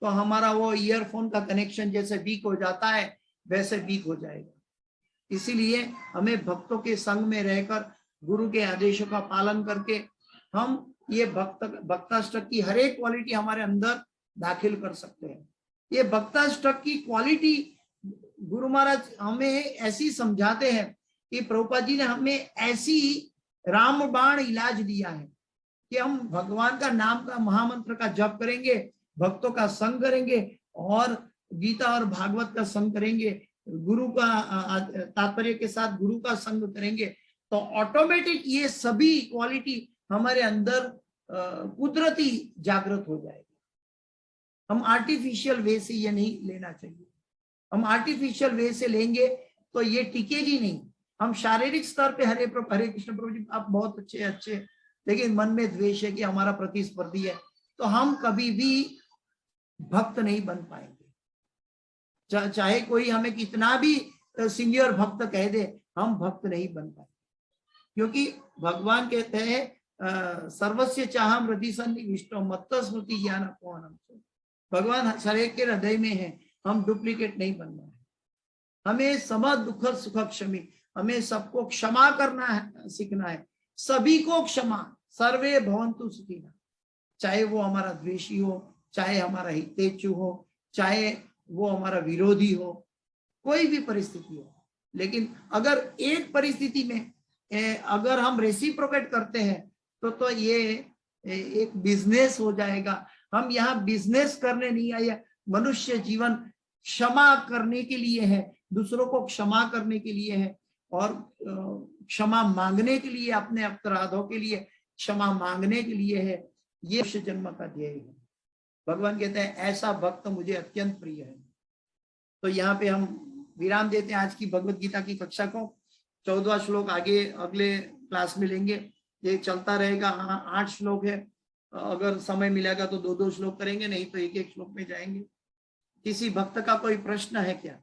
तो हमारा वो ईयरफोन का कनेक्शन जैसे वीक हो जाता है वैसे वीक हो जाएगा। इसीलिए हमें भक्तों के संग में रहकर गुरु के आदेशों का पालन करके हम ये भक्ताष्टक की हर एक क्वालिटी हमारे अंदर दाखिल कर सकते हैं। ये भक्ताष्टक की क्वालिटी गुरु महाराज हमें ऐसी समझाते हैं कि प्रभुपाद जी ने हमें ऐसी रामबाण इलाज दिया है कि हम भगवान का नाम का महामंत्र का जप करेंगे, भक्तों का संग करेंगे और गीता और भागवत का संग करेंगे, गुरु का तात्पर्य के साथ गुरु का संग करेंगे, तो ऑटोमेटिक ये सभी क्वालिटी हमारे अंदर कुदरती जागृत हो जाएगी। हम आर्टिफिशियल वे से ये नहीं लेना चाहिए। हम आर्टिफिशियल वे से लेंगे तो ये टिकेगी नहीं। हम शारीरिक स्तर पे हरे कृष्ण प्रभु जी आप बहुत अच्छे, लेकिन मन में द्वेष है कि हमारा प्रतिस्पर्धी है, तो हम कभी भी भक्त नहीं बन पाएंगे। चाहे कोई हमें कितना भी सीनियर भक्त कह दे, हम भक्त नहीं बन पाएंगे, क्योंकि भगवान कहते हैं सर्वस्य चाहम हृदय सन्निविष्टो मत्त स्मृति ज्ञान अपहरणम। भगवान हर एक के हृदय में है, हम डुप्लीकेट नहीं बनना है। हमें सम दुख सुख क्षमी, हमें सबको क्षमा करना है, सीखना है, सभी को क्षमा, सर्वे भवन्तु सुखिनः। चाहे वो हमारा द्वेषी हो, चाहे हमारा हितेच्छु हो, चाहे वो हमारा विरोधी हो, कोई भी परिस्थिति हो, लेकिन अगर एक परिस्थिति में अगर हम रेसिप्रोकेट करते हैं तो ये एक बिजनेस हो जाएगा। हम यहाँ बिजनेस करने नहीं आए। मनुष्य जीवन क्षमा करने के लिए है, दूसरों को क्षमा करने के लिए है और क्षमा मांगने के लिए, अपने अपराधों के लिए क्षमा मांगने के लिए है। ये जन्म का ध्येय है। भगवान कहते हैं ऐसा भक्त मुझे अत्यंत प्रिय है। तो यहाँ पे हम विराम देते हैं आज की भगवत गीता की कक्षा को। 14वां श्लोक आगे अगले क्लास में लेंगे, ये चलता रहेगा। 8 श्लोक है, अगर समय मिलेगा तो 2-2 श्लोक करेंगे, नहीं तो 1-1 श्लोक में जाएंगे। किसी भक्त का कोई प्रश्न है क्या?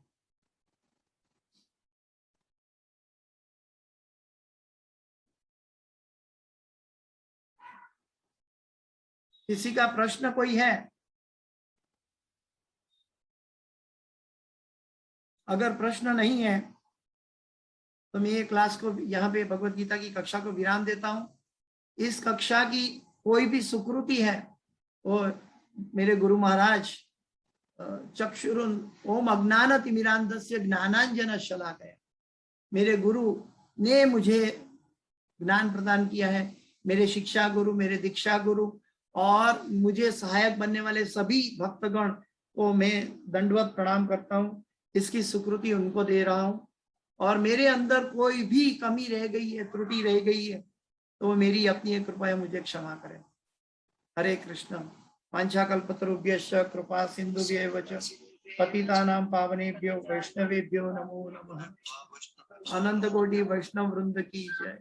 किसी का प्रश्न कोई है? अगर प्रश्न नहीं है तो मैं ये क्लास को यहाँ पे भगवत गीता की कक्षा को विराम देता हूँ। इस कक्षा की कोई भी सुकृति है और मेरे गुरु महाराज चक्षुरुन ओम अज्ञानतिमिरान्धस्य ज्ञानांजन शलाकया, मेरे गुरु ने मुझे ज्ञान प्रदान किया है। मेरे शिक्षा गुरु, मेरे दीक्षा गुरु और मुझे सहायक बनने वाले सभी भक्तगण को मैं दंडवत प्रणाम करता हूँ। इसकी सुकृति उनको दे रहा हूँ और मेरे अंदर कोई भी कमी रह गई है, त्रुटि रह गई है, तो मेरी अपनी कृपा है, मुझे क्षमा करें। हरे कृष्ण। वाञ्छाकल्पतरुभ्यश्च कृपा सिन्धुभ्यैव च पतितानां पावनेभ्यो वैष्णवेभ्यो नमो नमः। अनंत कोटि वैष्णव वृंद की जय।